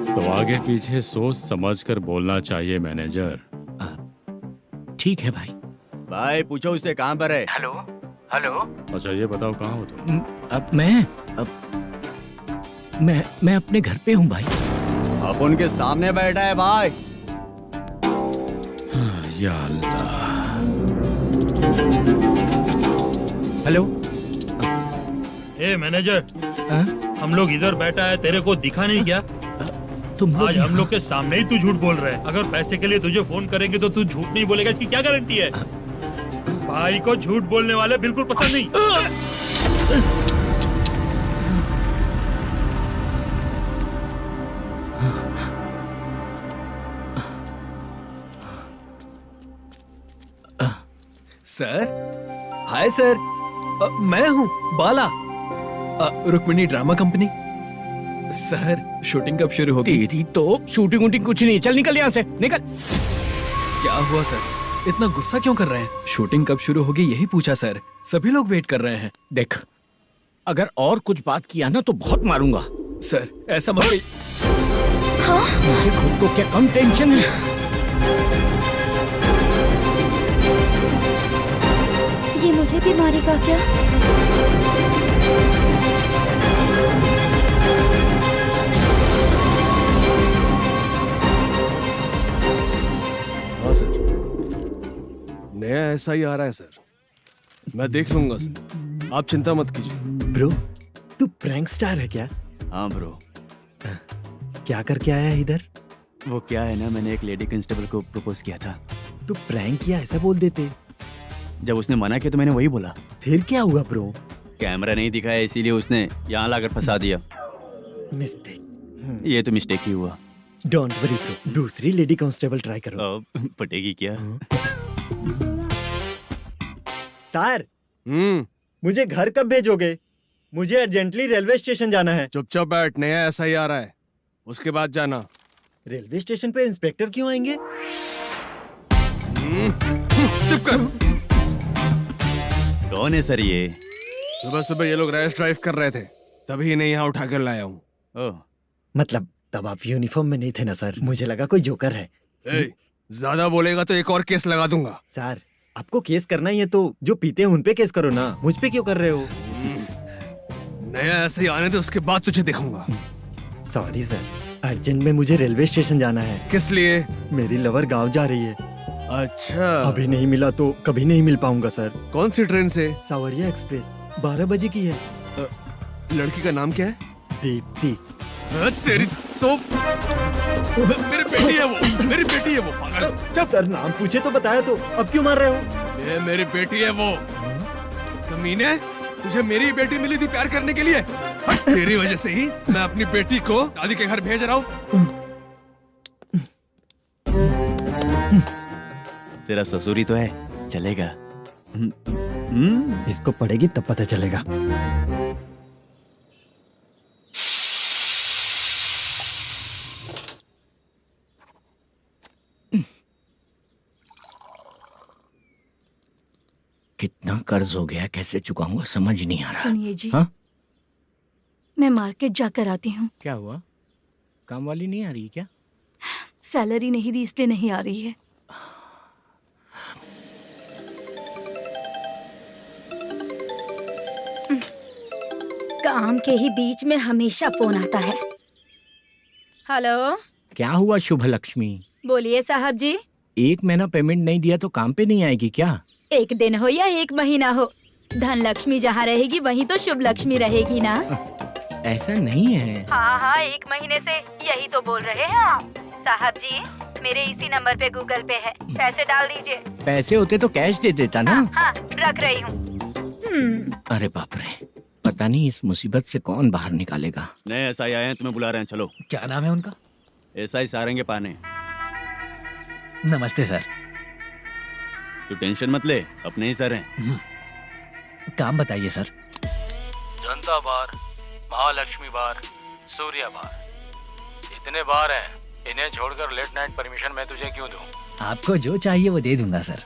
तो आगे पीछे सोच समझ कर बोलना चाहिए मैनेजर। ठीक है भाई। भाई पूछो उससे कहाँ पर है। Hello hello. अच्छा ये बताओ कहाँ हो तुम? अब मैं अपने घर पे हूँ भाई। अब उनके सामने बैठा है भाई। या अल्लाह। हेलो। ए मैनेजर, हम लोग इधर बैठा है, तेरे को दिखा नहीं क्या? तुम लोग आज हम लोग के सामने ही तू झूठ बोल रहा है। अगर पैसे के लिए तुझे फोन करेंगे तो तू झूठ नहीं बोलेगा, इसकी क्या गारंटी है? भाई को झूठ बोलने वाले बिल्कुल पसंद नहीं। सर, हाय सर, मैं हूँ Bala, Rukmini drama company. Sir, shooting कब शुरू होगी? तेरी तो शूटिंग वूटिंग कुछ नहीं, चल निकल यहाँ से, निकल। क्या हुआ सर, इतना गुस्सा क्यों कर रहे हैं? शूटिंग कब शुरू होगी यही पूछा सर, सभी लोग वेट कर रहे हैं। देख, अगर और कुछ बात किया ना तो बहुत मारूंगा। सर ऐसा मत कहिए। मुझे खुद को क्या कम टेंशन है? ये मुझे भी मारेगा क्या? हाँ सर, नया ऐसा ही आ रहा है सर, मैं देख लूंगा सर, आप चिंता मत कीजिए। ब्रो, तू प्रैंक स्टार है क्या? हाँ ब्रो। क्या करके आया है इधर? वो क्या है ना, मैंने एक लेडी कांस्टेबल को प्रपोज किया था। तू प्रैंक किया ऐसा बोल देते। जब उसने मना किया तो मैंने वही बोला। फिर क्या हुआ ब्रो? कैमरा नहीं दिखाया इसीलिए उसने यहाँ लाकर फंसा दिया। मिस्टेक। ये तो मिस्टेक ही हुआ। डोंट वरी ब्रो, दूसरी लेडी कांस्टेबल ट्राई करो। पटेगी क्या? सर, मुझे घर कब भेजोगे? मुझे अर्जेंटली रेलवे स्टेशन जाना है। चुपचाप बैठ, नया ऐसा ही आ रहा है, उसके बाद जाना। रेलवे स्टेशन पे इंस्पेक्टर क्यों आएंगे? चुप कर। कौन है सर ये? सुबह सुबह ये लोग रैश ड्राइव कर रहे थे, तभी इन्हें यहाँ उठा कर लाया हूँ। मतलब तब आप यूनिफॉर्म में नहीं थे ना सर, मुझे लगा कोई जोकर है। ज्यादा बोलेगा तो एक और केस लगा दूंगा। सर, आपको केस करना ही है तो जो पीते हैं उन पे केस करो ना, मुझ पे क्यों कर रहे हो? नया ऐसे ही आने दो, उसके बाद तुझे देखूंगा। सॉरी सर, अर्जेंट में मुझे रेलवे स्टेशन जाना है। किस लिए? मेरी लवर गांव जा रही है। अच्छा, अभी नहीं मिला तो कभी नहीं मिल पाऊंगा सर। कौन सी ट्रेन से? सावरिया एक्सप्रेस, 12 बजे की है। लड़की का नाम क्या है? दीप्ति। तेरी तो मेरी बेटी है वो, मेरी बेटी है वो, पागल। सर नाम पूछे तो बताया तो अब क्यों मार रहे हो? ये मेरी बेटी है वो। कमीने, तुझे मेरी बेटी मिली थी प्यार करने के लिए, तेरी वजह से ही मैं अपनी बेटी को दादी के घर भेज रहा हूँ। तेरा ससुरी तो है, चलेगा। इसको पड़ेगी तब पता चलेगा। कितना कर्ज हो गया, कैसे चुकाऊंगा समझ नहीं आ रहा। सुनिए जी, हाँ? मैं मार्केट जाकर आती हूँ। क्या हुआ, काम वाली नहीं आ रही क्या? सैलरी नहीं दी इसलिए नहीं आ रही है। काम के ही बीच में हमेशा फोन आता है। हेलो, क्या हुआ शुभ लक्ष्मी? बोलिए साहब जी। 1 महीना पेमेंट नहीं दिया तो काम पे नहीं आएगी क्या? 1 दिन हो या 1 महीना हो, धन लक्ष्मी जहाँ रहेगी वहीं तो शुभ लक्ष्मी रहेगी ना। ऐसा नहीं है। हाँ, 1 महीने से यही तो बोल रहे हैं आप। साहब जी, मेरे इसी नंबर पे गूगल पे है, पैसे डाल दीजिए। पैसे होते तो कैश दे देता ना। हाँ, रख रही हूँ। अरे बाप रे, पता नहीं इस मुसीबत से कौन बाहर निकालेगा। नए एसआई आए हैं, तुम्हें बुला रहे हैं, चलो। क्या नाम है उनका? एसआई सारंगे पाने। नमस्ते सर। तू टेंशन मत ले, अपने ही सर हैं। काम बताइए सर। जनता बार, महालक्ष्मी बार, सूर्या बार, इतने बार हैं, इन्हें छोड़कर लेट नाइट परमिशन मैं तुझे क्यों दूं? आपको जो चाहिए वो दे दूंगा सर।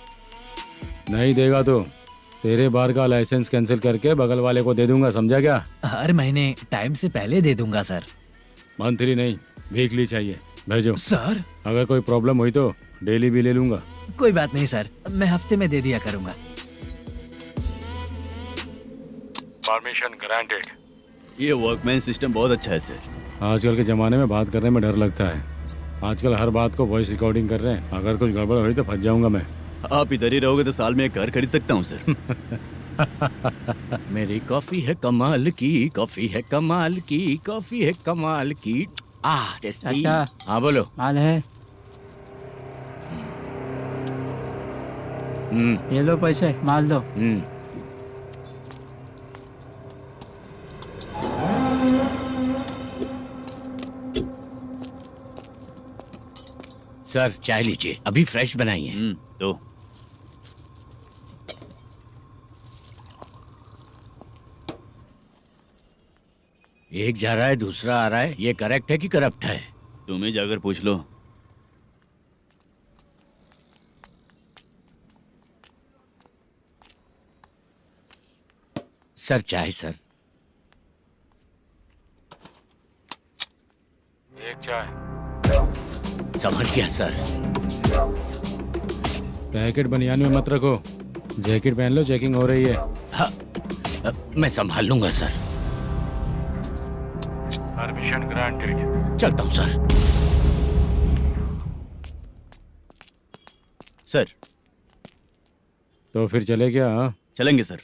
नहीं देगा तो तेरे बार का लाइसेंस कैंसिल करके बगल वाले को दे दूंगा, समझा क्या? हर महीने टाइम से पहले दे दूंगा सर। मंथली नहीं, वीकली चाहिए, भेजो। सर, अगर कोई प्रॉब्लम हुई तो डेली भी ले लूंगा। कोई बात नहीं सर, मैं हफ्ते में दे दिया करूंगा। Permission granted. ये वर्कमैन सिस्टम बहुत अच्छा है सर। आजकल के ज़माने में बात करने में डर लगता है। आजकल हर बात को वॉइस रिकॉर्डिंग कर रहे हैं, अगर कुछ गड़बड़ हुई तो फंस जाऊंगा मैं। आप इधर ही रहोगे तो साल में एक घर खरीद सकता हूँ सर। मेरी कॉफी है कमाल की, कॉफी है कमाल की, कॉफी है कमाल की। अच्छा हाँ बोलो। माल है। ये लो पैसे, माल दो। सर चाय लीजिए, अभी फ्रेश बनाई है। दो। एक जा रहा है दूसरा आ रहा है, ये करेक्ट है कि करप्ट है? तुम ही जाकर पूछ लो। सर चाय सर। एक चाय। समझ गया सर। पैकेट बनियान में मत रखो, जैकेट पहन लो, चेकिंग हो रही है। हाँ, मैं संभाल लूंगा सर। Permission granted. चलता हूँ सर। सर तो फिर चले क्या? हाँ? चलेंगे सर।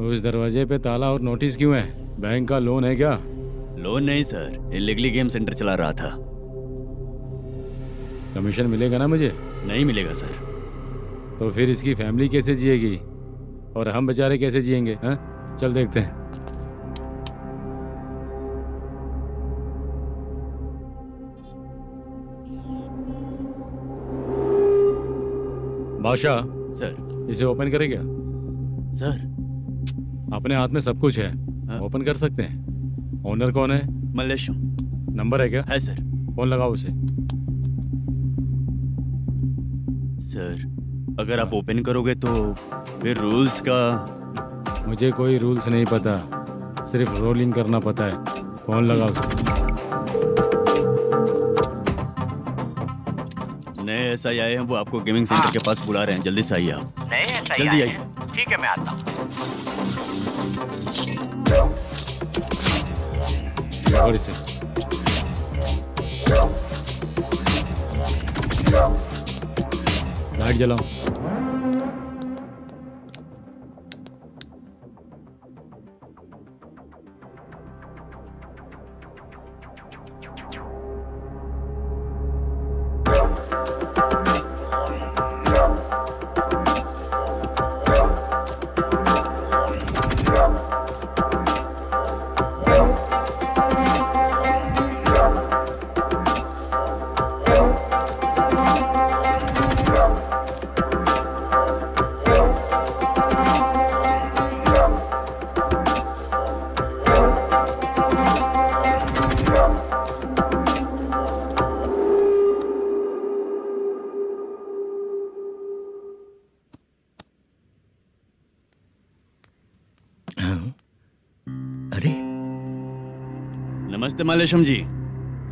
उस दरवाजे पे ताला और नोटिस क्यों है? बैंक का लोन है क्या? लोन नहीं सर, इलीगली गेम सेंटर चला रहा था। कमीशन मिलेगा ना मुझे? नहीं मिलेगा सर। तो फिर इसकी फैमिली कैसे जिएगी और हम बेचारे कैसे जिएंगे? हाँ, चल देखते हैं। बादशाह सर। इसे ओपन करे क्या? सर अपने हाथ में सब कुछ है, ओपन कर सकते हैं। ओनर कौन है? मल्लेशम। नंबर है क्या? है सर। फोन लगाओ उसे। सर अगर आप ओपन करोगे तो फिर रूल्स का। मुझे कोई रूल्स नहीं पता, सिर्फ रोलिंग करना पता है। फोन लगाओ उसे। नए SI आए हैं, वो आपको गेमिंग सेंटर के पास बुला रहे हैं। जल्दी से आइए आप। नए SI जल्दी आए आइए। हैं। ठीक है मैं आता हूँ। पकड़ इसे। लाइट जलाओ। अरे नमस्ते मल्लेशम जी।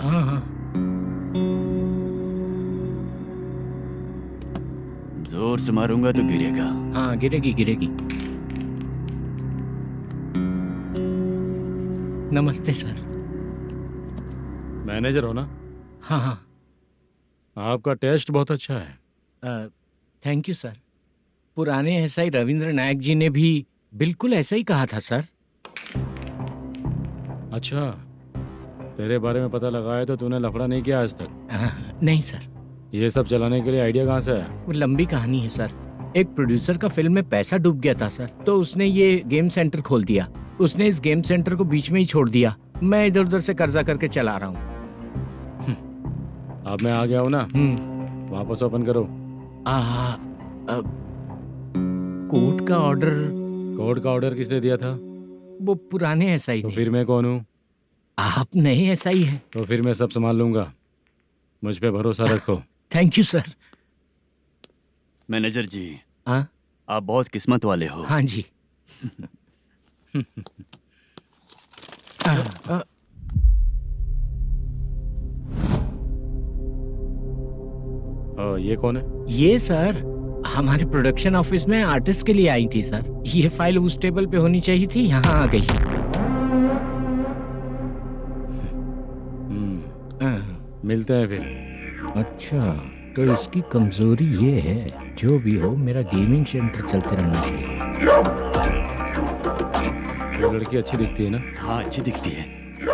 हाँ हाँ जोर से मारूंगा तो गिरेगा। हाँ गिरेगी गिरेगी। नमस्ते सर। मैनेजर हो ना? हाँ हाँ। आपका टेस्ट बहुत अच्छा है। Thank you sir. पुराने SI रविंद्र नायक जी ने भी बिल्कुल ऐसा ही कहा था सर। अच्छा, तेरे बारे में पता लगा है तो तूने लफड़ा नहीं किया आज तक? नहीं सर। ये सब चलाने के लिए आइडिया कहाँ से आया? वो लंबी कहानी है सर। एक प्रोड्यूसर का फिल्म में पैसा डूब गया था सर, तो उसने ये गेम सेंटर खोल दिया। उसने इस गेम सेंटर को बीच में ही छोड़ दिया। मैं इधर उधर से कर्जा करके चला रहा हूँ। अब मैं आ गया हूँ ना, वापस ओपन करो। कोर्ट का ऑर्डर। कोर्ट का ऑर्डर किसने दिया था? वो पुराने SI। तो फिर मैं कौन हूँ? आप नए SI हैं। तो फिर मैं सब संभाल लूंगा, मुझ पे भरोसा रखो। Thank you sir. मैनेजर जी, हाँ आप बहुत किस्मत वाले हो। हाँ जी। ये कौन है? ये सर हमारे प्रोडक्शन ऑफिस में आर्टिस्ट के लिए आई थी सर। ये फाइल उस टेबल पे होनी चाहिए थी, यहाँ आ गई। मिलते हैं फिर। अच्छा, तो इसकी कमजोरी ये है, जो भी हो मेरा गेमिंग सेंटर चलते रहना चाहिए। वो लड़की अच्छी दिखती है ना? हाँ अच्छी दिखती है।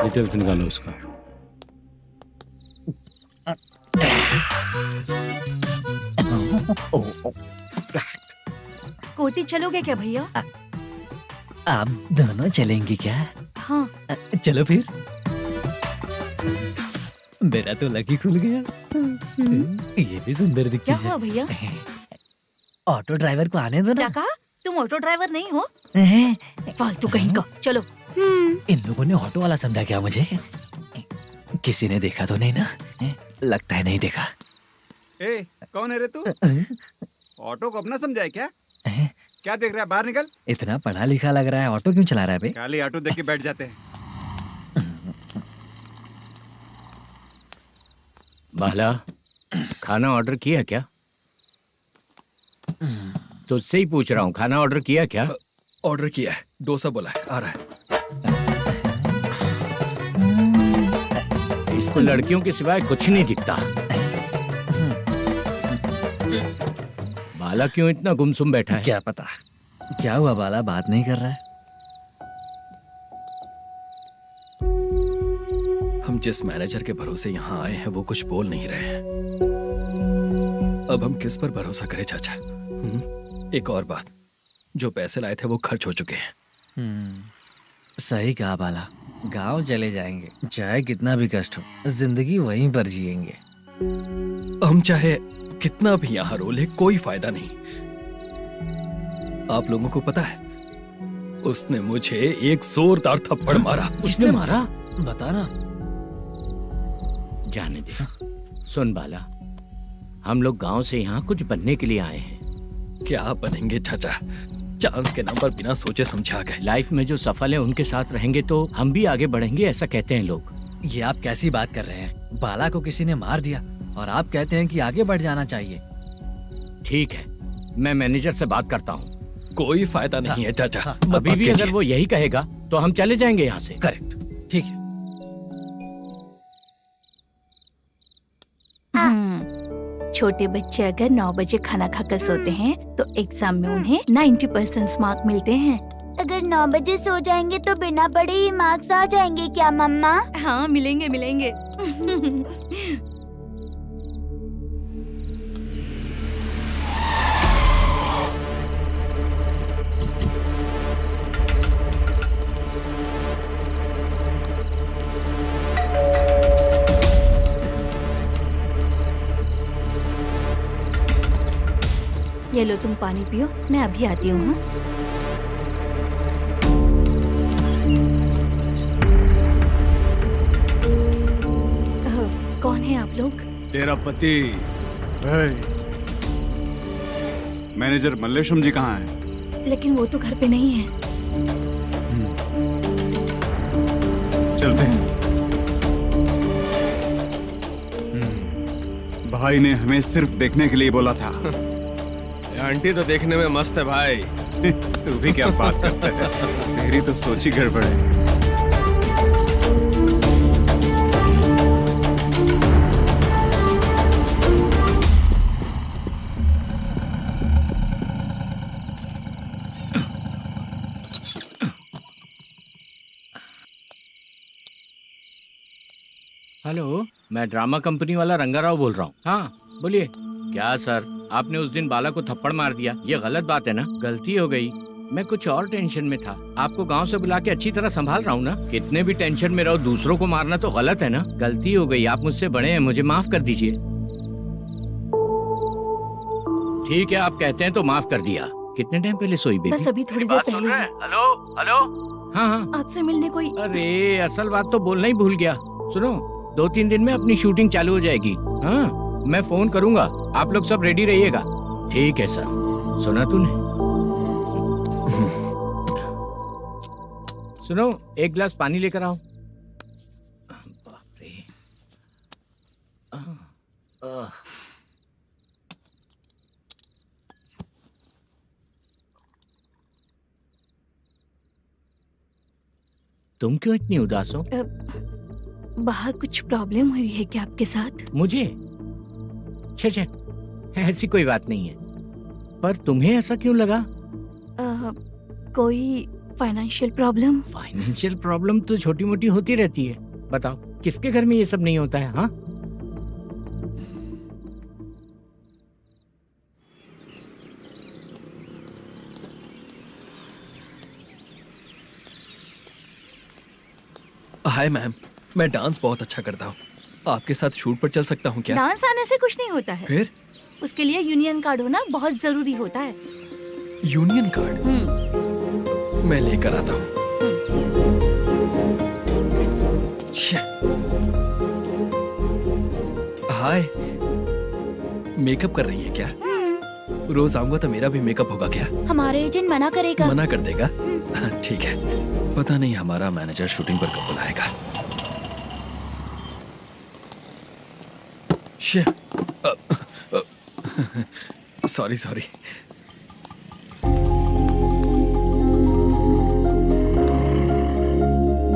डिटेल्स निकालो उसका। कोटी चलोगे क्या भैया? आप दोनों चलेंगे क्या? हाँ। चलो फिर। मेरा तो लकी खुल गया। ये भी सुंदर दिखती क्या है। हुआ भैया? ऑटो ड्राइवर को आने दो क्या ना। कहा? तुम ऑटो ड्राइवर नहीं हो? हैं? फालतू कहीं का। चलो। इन लोगों ने ऑटो वाला समझा क्या मुझे? किसी ने देखा तो नहीं ना? लगता है नहीं देखा। ए, कौन है रे तू? ऑटो को अपना समझा है क्या? क्या देख रहा है? बाहर निकल। इतना पढ़ा लिखा लग रहा है, ऑटो क्यों चला रहा है बे? खाली ऑटो देख के बैठ जाते हैं। बाला, खाना ऑर्डर किया क्या? तुझसे ही पूछ रहा हूँ, खाना ऑर्डर किया क्या? ऑर्डर किया है, डोसा बोला है, आ रहा है। इसको लड़कियों के सिवाय कुछ नहीं दिखता। बाला क्यों इतना गुमसुम बैठा है? क्या पता क्या हुआ, बाला बात नहीं कर रहा है। हम जिस मैनेजर के भरोसे यहाँ आए हैं वो कुछ बोल नहीं रहे हैं। अब हम किस पर भरोसा करें चाचा? एक और बात, जो पैसे लाए थे वो खर्च हो चुके हैं। सही कहा बाला, गांव चले जाएंगे, चाहे कितना भी कष्ट हो, जिंदगी वहीं पर जिएंगे। हम चाहे कितना भी यहाँ रो ले, कोई फायदा नहीं। आप लोगों को पता है, उसने मुझे एक जोरदार थप्पड़ मारा। किसने मारा? बता ना। जाने दे। सुन बाला, हम लोग गांव से यहाँ कुछ बनने के लिए आए हैं। क्या बनेंगे चाचा? चांस के नाम पर बिना सोचे समझे आ गए। लाइफ में जो सफल है उनके साथ रहेंगे तो हम भी आगे बढ़ेंगे, ऐसा कहते हैं लोग। ये आप कैसी बात कर रहे हैं? बाला को किसी ने मार दिया और आप कहते हैं कि आगे बढ़ जाना चाहिए। ठीक है, मैं मैनेजर से बात करता हूँ। कोई फायदा नहीं है चाचा। अभी भी अगर वो यही कहेगा तो हम चले जाएंगे यहाँ से। करेक्ट, ठीक है। छोटे बच्चे अगर 9 बजे खाना खाकर सोते हैं तो एग्जाम में उन्हें 90% मार्क मिलते हैं। अगर 9 बजे सो जाएंगे तो बिना पढ़े ही मार्क्स आ जाएंगे क्या मम्मा? हाँ मिलेंगे मिलेंगे। ये लो तुम पानी पियो, मैं अभी आती हूँ। हाँ? कौन है आप लोग? तेरा पति। मैनेजर मल्लेशम जी कहाँ हैं? लेकिन वो तो घर पे नहीं है। चलते हैं। भाई ने हमें सिर्फ देखने के लिए बोला था। आंटी तो देखने में मस्त है भाई। तू भी क्या बात करता है? तेरी तो सोच ही गड़बड़ है। हेलो, मैं ड्रामा कंपनी वाला रंगाराव बोल रहा हूँ। हाँ बोलिए। क्या सर, आपने उस दिन बाला को थप्पड़ मार दिया, ये गलत बात है ना? गलती हो गई, मैं कुछ और टेंशन में था। आपको गांव से बुला के अच्छी तरह संभाल रहा हूँ ना। कितने भी टेंशन में रहो, दूसरों को मारना तो गलत है ना। गलती हो गई, आप मुझसे बड़े हैं, मुझे माफ कर दीजिए। ठीक है, आप कहते हैं तो माफ कर दिया। कितने टाइम पहले सोई बेबी? बस अभी थोड़ी देर पहले। Hello hello. हाँ हाँ, आपसे मिलने कोई। अरे असल बात तो बोलना ही भूल गया। सुनो, 2-3 दिन में अपनी शूटिंग चालू हो जाएगी। हाँ, मैं फोन करूंगा, आप लोग सब रेडी रहिएगा। ठीक है सर। सुना तूने? सुनो, एक गिलास पानी लेकर आओ। बाप रे। तुम क्यों इतनी उदास हो? बाहर कुछ प्रॉब्लम हुई है क्या आपके साथ? मुझे? छे, ऐसी कोई बात नहीं है। पर तुम्हें ऐसा क्यों लगा? कोई फाइनेंशियल प्रॉब्लम। फाइनेंशियल प्रॉब्लम तो छोटी मोटी होती रहती है। बताओ किसके घर में ये सब नहीं होता है? हाँ, हाय मैम, मैं डांस बहुत अच्छा करता हूँ। आपके साथ शूट पर चल सकता हूँ क्या? डांस आने से कुछ नहीं होता है। फिर? उसके लिए यूनियन कार्ड होना बहुत जरूरी होता है। Union card? मैं लेकर आता हूँ। हाय, मेकअप कर रही है क्या? रोज आऊंगा तो मेरा भी मेकअप होगा क्या? हमारे एजेंट मना करेगा। मना कर देगा? ठीक है, पता नहीं हमारा मैनेजर शूटिंग पर कब बुलाएगा। Sorry sorry.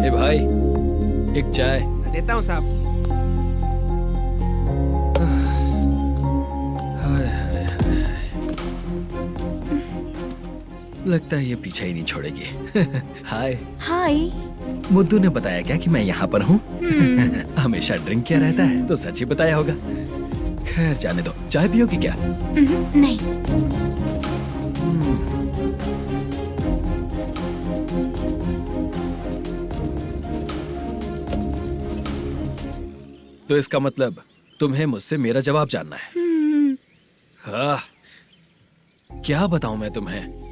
ए भाई, एक चाय। देता हूँ साहब। लगता है ये पीछा ही नहीं छोड़ेगी। हाय। हाय। मुद्दू ने बताया क्या कि मैं यहाँ पर हूँ? हमेशा ड्रिंक किया रहता है तो सच ही बताया होगा। खैर जाने दो, चाय पियोगी क्या? नहीं। तो इसका मतलब तुम्हें मुझसे मेरा जवाब जानना है? हाँ, क्या बताऊं मैं तुम्हें?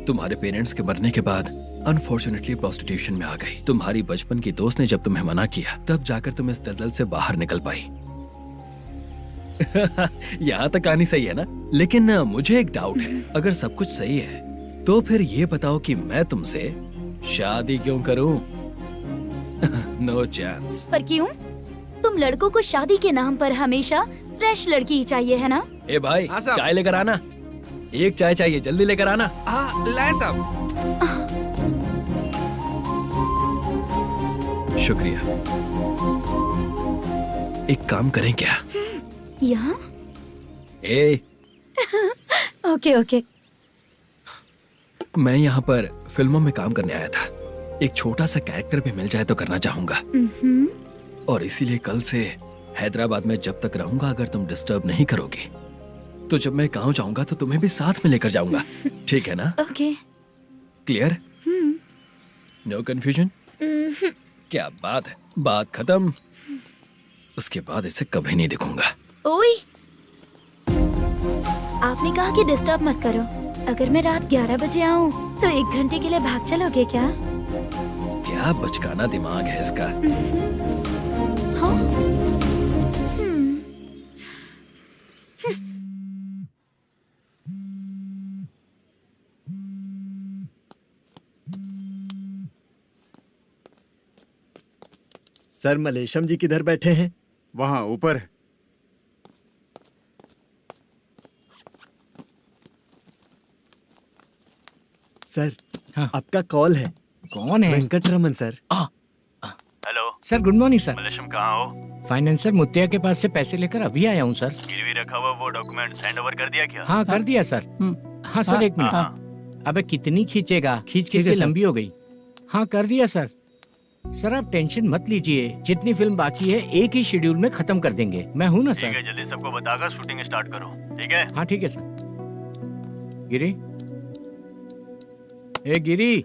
तुम्हारे पेरेंट्स के मरने के बाद अनफॉर्चुनेटली प्रोस्टिट्यूशन में आ गई। तुम्हारी बचपन की दोस्त ने जब तुम्हें मना किया तब जाकर तुम इस दलदल से बाहर निकल पाई। यहाँ तक कहानी सही है ना? लेकिन मुझे एक डाउट है, अगर सब कुछ सही है तो फिर ये बताओ कि मैं तुमसे शादी क्यों करूं? No chance. पर क्यों? तुम लड़कों को शादी के नाम पर हमेशा फ्रेश लड़की ही चाहिए है ना? ए भाई, चाय लेकर आना। एक चाय चाहिए, जल्दी लेकर आना। हाँ, लाए साहब। शुक्रिया। एक काम करें क्या? यहाँ? ए, ओके ओके। मैं यहाँ पर फिल्मों में काम करने आया था। एक छोटा सा कैरेक्टर भी मिल जाए तो करना चाहूंगा। और इसीलिए कल से हैदराबाद में जब तक रहूंगा, अगर तुम डिस्टर्ब नहीं करोगी तो जब मैं गाँव जाऊंगा तो तुम्हें भी साथ में लेकर जाऊंगा। ठीक है ना? ओके। क्लियर? No confusion? क्या बात है, बात खत्म। उसके बाद इसे कभी नहीं दिखूंगा। ओए, आपने कहा कि डिस्टर्ब मत करो। अगर मैं रात 11 बजे आऊँ तो 1 घंटे के लिए भाग चलोगे क्या? क्या बचकाना दिमाग है इसका। हाँ? सर, मलेशम जी किधर बैठे हैं? वहाँ ऊपर है। सर, हाँ। आपका कॉल है। कौन है? Venkataraman sir. Hello sir, good morning sir. Malesham, कहाँ हो? फाइनेंसर मुत्तिया के पास से पैसे लेकर अभी आया हूँ सर। गिरवी रखा हुआ वो डॉक्यूमेंट हैंड ओवर कर दिया क्या? हाँ, कर दिया सर। हाँ सर, एक मिनट। अबे कितनी खींचेगा, खींच खींच के लंबी हो गई। हाँ, कर दिया सर। सर आप टेंशन मत लीजिए, जितनी फिल्म बाकी है एक ही शेड्यूल में खत्म कर देंगे। मैं हूँ ना सर। ठीक है, जल्दी सबको बताकर शूटिंग स्टार्ट करो। ठीक है? हाँ ठीक है सर। गिरी, ए गिरी,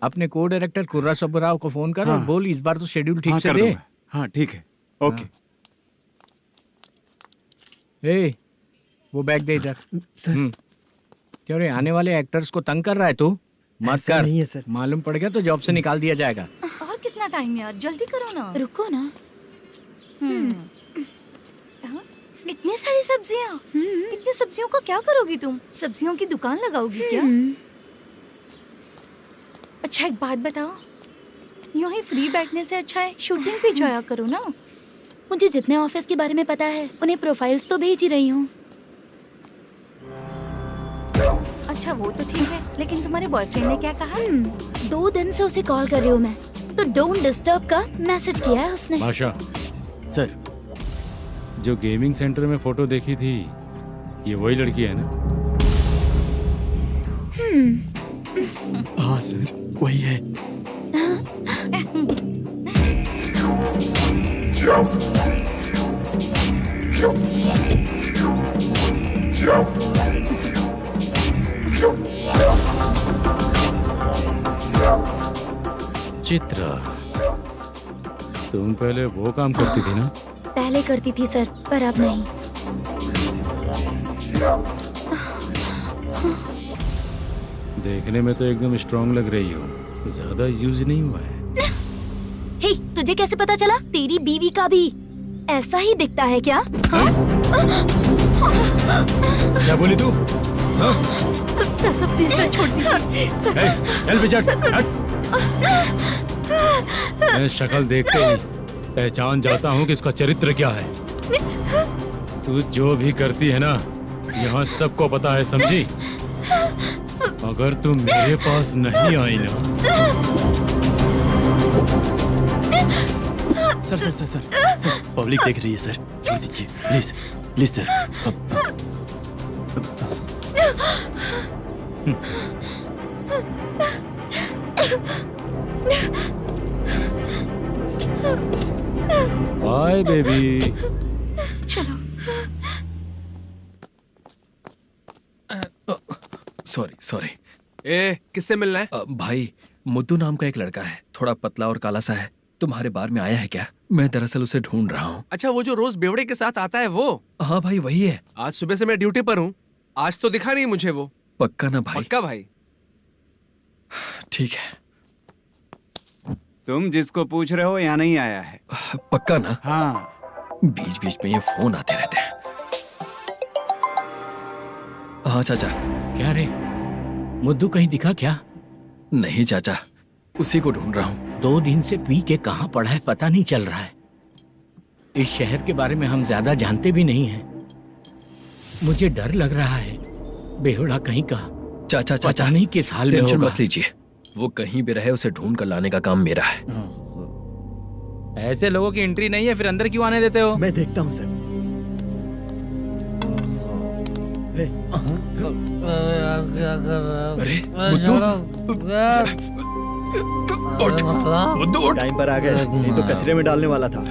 अपने को डायरेक्टर कुर्रा सुब्बराव को फोन कर और बोल इस बार तो शेड्यूल ठीक से दे। हाँ ठीक है, ओके। ए, वो बैग दे इधर। सर, क्यों रे, आने वाले एक्टर्स को तंग कर रहा है तू? मत ऐसा कर। नहीं है सर। मालूम पड़ गया तो जॉब से निकाल दिया जाएगा। और कितना टाइम यार, जल्दी करो ना। रुको ना। हाँ? इतनी सारी सब्जियाँ, इतनी सब्जियों का क्या करोगी तुम? सब्जियों की दुकान लगाओगी क्या? अच्छा एक बात बताओ, यूं ही फ्री बैठने से अच्छा है शूटिंग पे जाया करो ना। मुझे जितने ऑफिस के बारे में पता है उन्हें प्रोफाइल्स तो भेज ही रही हूँ। अच्छा वो तो ठीक है, लेकिन तुम्हारे बॉयफ्रेंड ने क्या कहा? 2 दिन से उसे कॉल कर रही हूँ मैं, तो डोंट डिस्टर्ब का मैसेज किया है उसने। बादशाह सर, जो गेमिंग सेंटर में फोटो देखी थी, ये वही लड़की है ना? हाँ सर, वही है। चित्रा, तुम पहले वो काम करती थी ना? पहले करती थी सर, पर अब नहीं। देखने में तो एकदम स्ट्रांग लग रही हो, ज्यादा यूज नहीं हुआ है। हे, तुझे कैसे पता चला? तेरी बीवी का भी ऐसा ही दिखता है क्या? क्या बोली तू? सर प्लीज सर, छोड़ दीजिए। चल बेचार, हट। मैं शक्ल देखते ही पहचान जाता हूँ कि इसका चरित्र क्या है। तू जो भी करती है ना, यहाँ सबको पता है, समझी? अगर तू मेरे पास नहीं आई ना। Sir sir sir sir sir, public देख रही है सर, छोड़ दीजिए please please sir. Bye baby. चलो। Sorry sorry. ए, किससे मिलना है? भाई, मुद्दू नाम का एक लड़का है, थोड़ा पतला और काला सा है। तुम्हारे बार में आया है क्या? मैं दरअसल उसे ढूंढ रहा हूँ। अच्छा, वो जो रोज बेवड़े के साथ आता है वो? हाँ भाई, वही है। आज सुबह से मैं ड्यूटी पर हूँ, आज तो दिखा नहीं मुझे वो। पक्का ना भाई? पक्का भाई। ठीक है। तुम जिसको पूछ रहे हो यहाँ नहीं आया है? पक्का ना? हाँ। बीच बीच में ये फोन आते रहते हैं। हाँ चाचा। क्या रे, मुद्दू कहीं दिखा क्या? नहीं चाचा, उसी को ढूंढ रहा हूँ। 2 दिन से पी के कहाँ पड़ा है पता नहीं चल रहा है। इस शहर के बारे में हम ज्यादा जानते भी नहीं हैं। मुझे डर लग रहा है, बेहुड़ा कहीं का। चाचा चाचा, पता नहीं किस हाल में टेंशन होगा। मत लीजिए, वो कहीं भी रहे उसे ढूंढ कर लाने का काम मेरा है। ऐसे लोगों की एंट्री नहीं है, फिर अंदर क्यों आने देते हो? मैं देखता हूँ सर। क्या कर रहा है? अरे मुद्दू, टाइम पर आ गए, नहीं तो कचरे में डालने वाला था।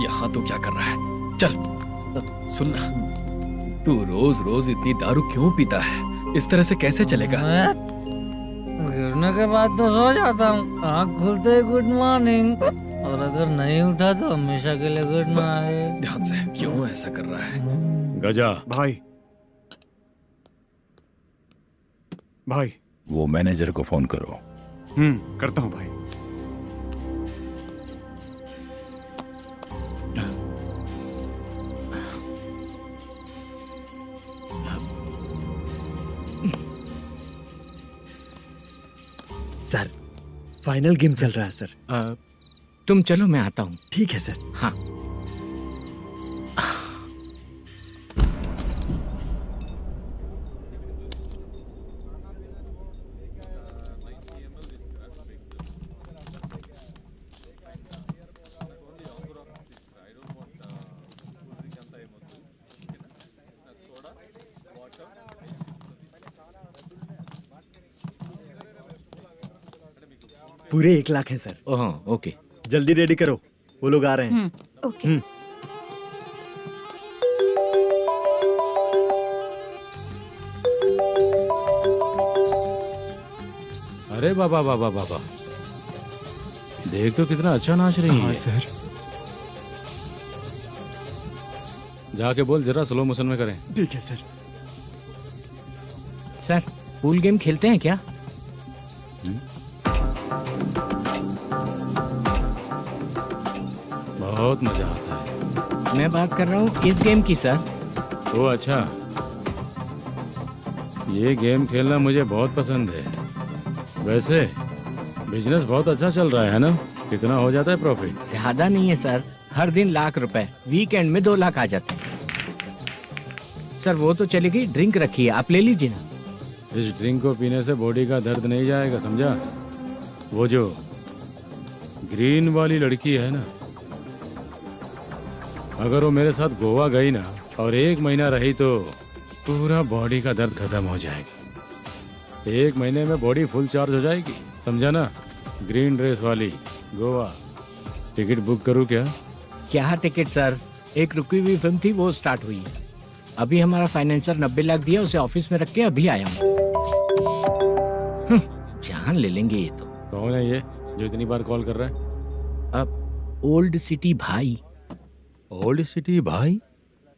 यहाँ तो क्या कर रहा है? चल सुनना, तू रोज रोज इतनी दारू क्यों पीता है? इस तरह से कैसे चलेगा? गिरने के बाद तो सो जाता हूँ, आँख खुलते ही गुड मॉर्निंग, और अगर नहीं उठा तो हमेशा के लिए गुड नाइट। ध्यान से, क्यों ऐसा कर रहा है? गजा भाई, भाई वो मैनेजर को फोन करो। करता हूँ भाई। सर, फाइनल गेम चल रहा है सर। तुम चलो, मैं आता हूँ। ठीक है सर। हाँ। पूरे 1 लाख हैं सर। ओह, ओके। जल्दी रेडी करो, वो लोग आ रहे हैं। ओके। अरे बाबा बाबा बाबा, देख तो कितना अच्छा नाच रही है। सर। जाके बोल जरा स्लो मोशन में करें। ठीक है सर। सर, पूल गेम खेलते हैं क्या? बहुत मजा आता है। मैं बात कर रहा हूँ इस गेम की सर। ओ अच्छा, ये गेम खेलना मुझे बहुत पसंद है। वैसे बिजनेस बहुत अच्छा चल रहा है ना? कितना हो जाता है प्रॉफिट? ज्यादा नहीं है सर, हर दिन लाख रुपए, वीकेंड में 2 लाख आ जाते हैं। सर वो तो चलेगी, ड्रिंक रखी है, आप ले लीजिए ना। इस ड्रिंक को पीने से बॉडी का दर्द नहीं जाएगा, समझा? वो जो ग्रीन वाली लड़की है ना, अगर वो मेरे साथ गोवा गई ना और 1 महीना रही तो पूरा बॉडी का दर्द खत्म हो जाएगा। 1 महीने में बॉडी फुल चार्ज हो जाएगी, समझा ना? ग्रीन ड्रेस वाली, गोवा। टिकट बुक करूँ क्या? क्या टिकट सर, एक रुकी हुई फिल्म थी वो स्टार्ट हुई है। अभी हमारा फाइनेंसर 90 लाख दिया, उसे ऑफिस में रख के अभी आया हूँ। जान ले लेंगे ये तो। कौन है ये जो इतनी बार कॉल कर रहा है? अब ओल्ड सिटी भाई। ओल्ड सिटी भाई?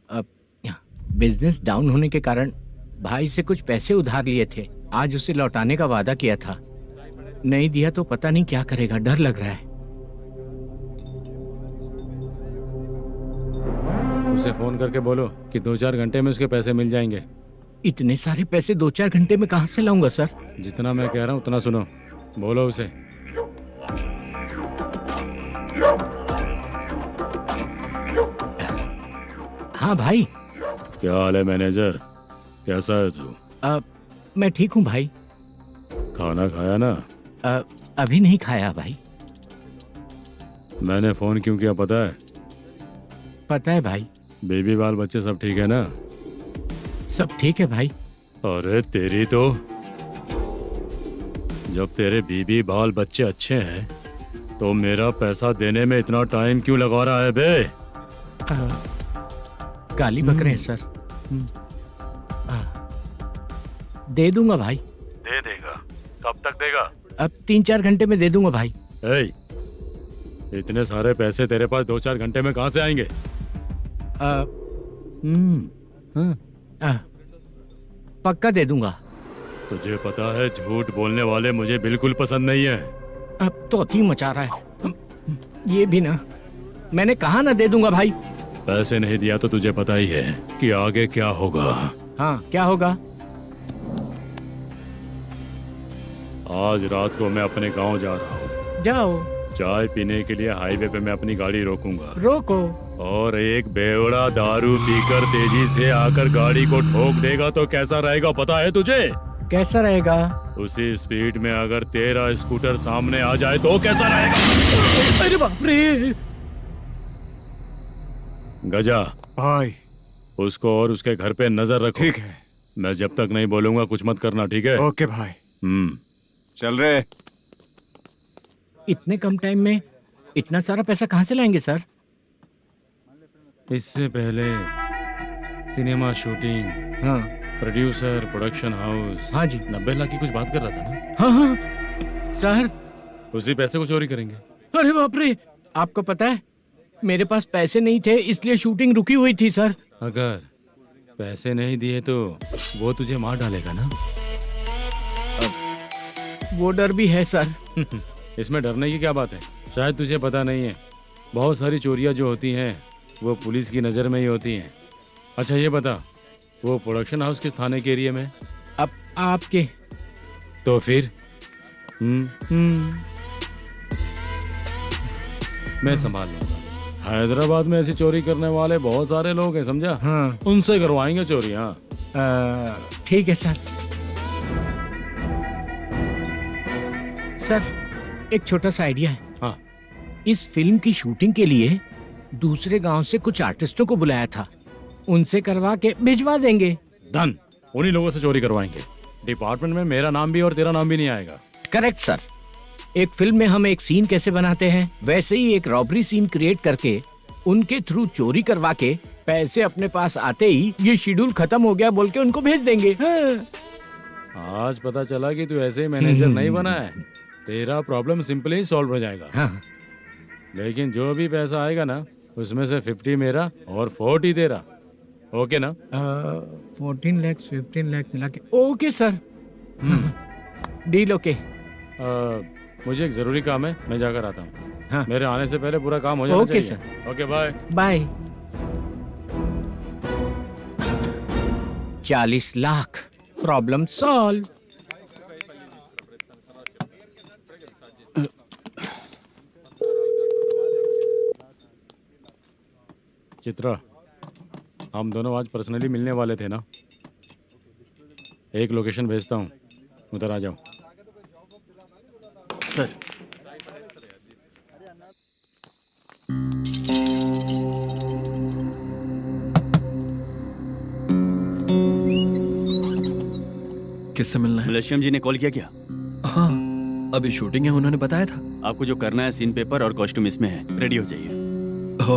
अब बिजनेस डाउन होने के कारण भाई से कुछ पैसे उधार लिए थे, आज उसे लौटाने का वादा किया था। नहीं दिया तो पता नहीं क्या करेगा, डर लग रहा है। उसे फोन करके बोलो कि 2-4 घंटे में उसके पैसे मिल जाएंगे। इतने सारे पैसे 2-4 घंटे में कहाँ से लाऊंगा सर? जितना मैं कह रहा हूँ उतना सुनो, बोलो उसे। हाँ भाई। क्या हाल है मैनेजर, कैसा है तू? मैं ठीक हूँ भाई। खाना खाया ना? अभी नहीं खाया भाई। मैंने फोन क्यों किया पता है? पता है भाई। बेबी बाल बच्चे सब ठीक है ना? सब ठीक है भाई। अरे तेरी तो, जब तेरे बीबी बाल बच्चे अच्छे हैं तो मेरा पैसा देने में इतना टाइम क्यों लगा रहा है बे? गाली बक रहे हैं सर। दे दूंगा भाई। दे देगा? कब तक देगा? अब 3-4 घंटे में दे दूंगा भाई। इतने सारे पैसे तेरे पास 2-4 घंटे में कहाँ से आएंगे? पक्का दे दूंगा। तुझे पता है झूठ बोलने वाले मुझे बिल्कुल पसंद नहीं है। अब तो अति मचा रहा है ये भी ना। मैंने कहा ना दे दूंगा भाई। पैसे नहीं दिया तो तुझे पता ही है कि आगे क्या होगा। हाँ क्या होगा? आज रात को मैं अपने गांव जा रहा हूँ। जाओ। चाय पीने के लिए हाईवे पे मैं अपनी गाड़ी रोकूंगा। रोको। और एक बेवड़ा दारू पीकर तेजी से आकर गाड़ी को ठोक देगा तो कैसा रहेगा पता है तुझे? कैसा रहेगा? उसी स्पीड में अगर तेरा स्कूटर सामने आ जाए तो कैसा रहेगा? अरे बाप रे। गजा भाई, उसको और उसके घर पे नजर रखो। ठीक है। मैं जब तक नहीं बोलूंगा कुछ मत करना, ठीक है? ओके भाई। चल रहे। इतने कम टाइम में इतना सारा पैसा कहाँ से लाएंगे सर? इससे पहले सिनेमा शूटिंग, हाँ, प्रोड्यूसर, प्रोडक्शन हाउस। हाँ जी। 90 लाख की कुछ बात कर रहा था ना? हाँ हाँ सर। उसी पैसे को चोरी करेंगे। अरे बाप रे, आपको पता है मेरे पास पैसे नहीं थे इसलिए शूटिंग रुकी हुई थी सर। अगर पैसे नहीं दिए तो वो तुझे मार डालेगा ना? वो डर भी है सर। इसमें डरने की क्या बात है? शायद तुझे पता नहीं है, बहुत सारी चोरियां जो होती हैं वो पुलिस की नज़र में ही होती हैं। अच्छा ये बता, वो प्रोडक्शन हाउस किस थाने के एरिया में? अब आपके। तो फिर मैं संभाल लूंगा। हैदराबाद में ऐसी चोरी करने वाले बहुत सारे लोग हैं, समझा? हाँ। उनसे करवाएंगे चोरी। हाँ ठीक है सर। सर एक छोटा सा आइडिया है। हाँ। इस फिल्म की शूटिंग के लिए दूसरे गांव से कुछ आर्टिस्टों को बुलाया था, उनसे करवा के भिजवा देंगे। डन, उन्हीं लोगों से चोरी करवाएंगे। डिपार्टमेंट में मेरा नाम भी और तेरा नाम भी नहीं आएगा। Correct sir. एक फिल्म में हम एक सीन कैसे बनाते हैं वैसे ही एक रॉबरी सीन क्रिएट करके उनके थ्रू चोरी करवा के पैसे अपने पास आते ही ये शेड्यूल खत्म हो गया बोल के उनको भेज देंगे। आज पता चला कि तू ऐसे मैनेजर नहीं बना है। तेरा प्रॉब्लम सिंपली ही सॉल्व हो जाएगा। हाँ। लेकिन जो भी पैसा आएगा ना उसमें से 50 मेरा और 40 तेरा। ओके ना? 14 लाख 15 लाख मिला के। Okay sir. Deal okay. मुझे एक जरूरी काम है, मैं जाकर आता हूँ। हाँ। मेरे आने से पहले पूरा काम हो जाना ओके चाहिए। Sir. Okay bye. Bye. 40 lakh, problem solve. Chitra, हम दोनों आज पर्सनली मिलने वाले थे ना? एक लोकेशन भेजता हूँ, उधर आ जाओ। सर। किससे मिलना है? मलेशियम जी ने कॉल किया क्या? हाँ, अभी शूटिंग है, उन्होंने बताया था। आपको जो करना है, सीन पेपर और कॉस्ट्यूम इसमें है, रेडी हो जाइए।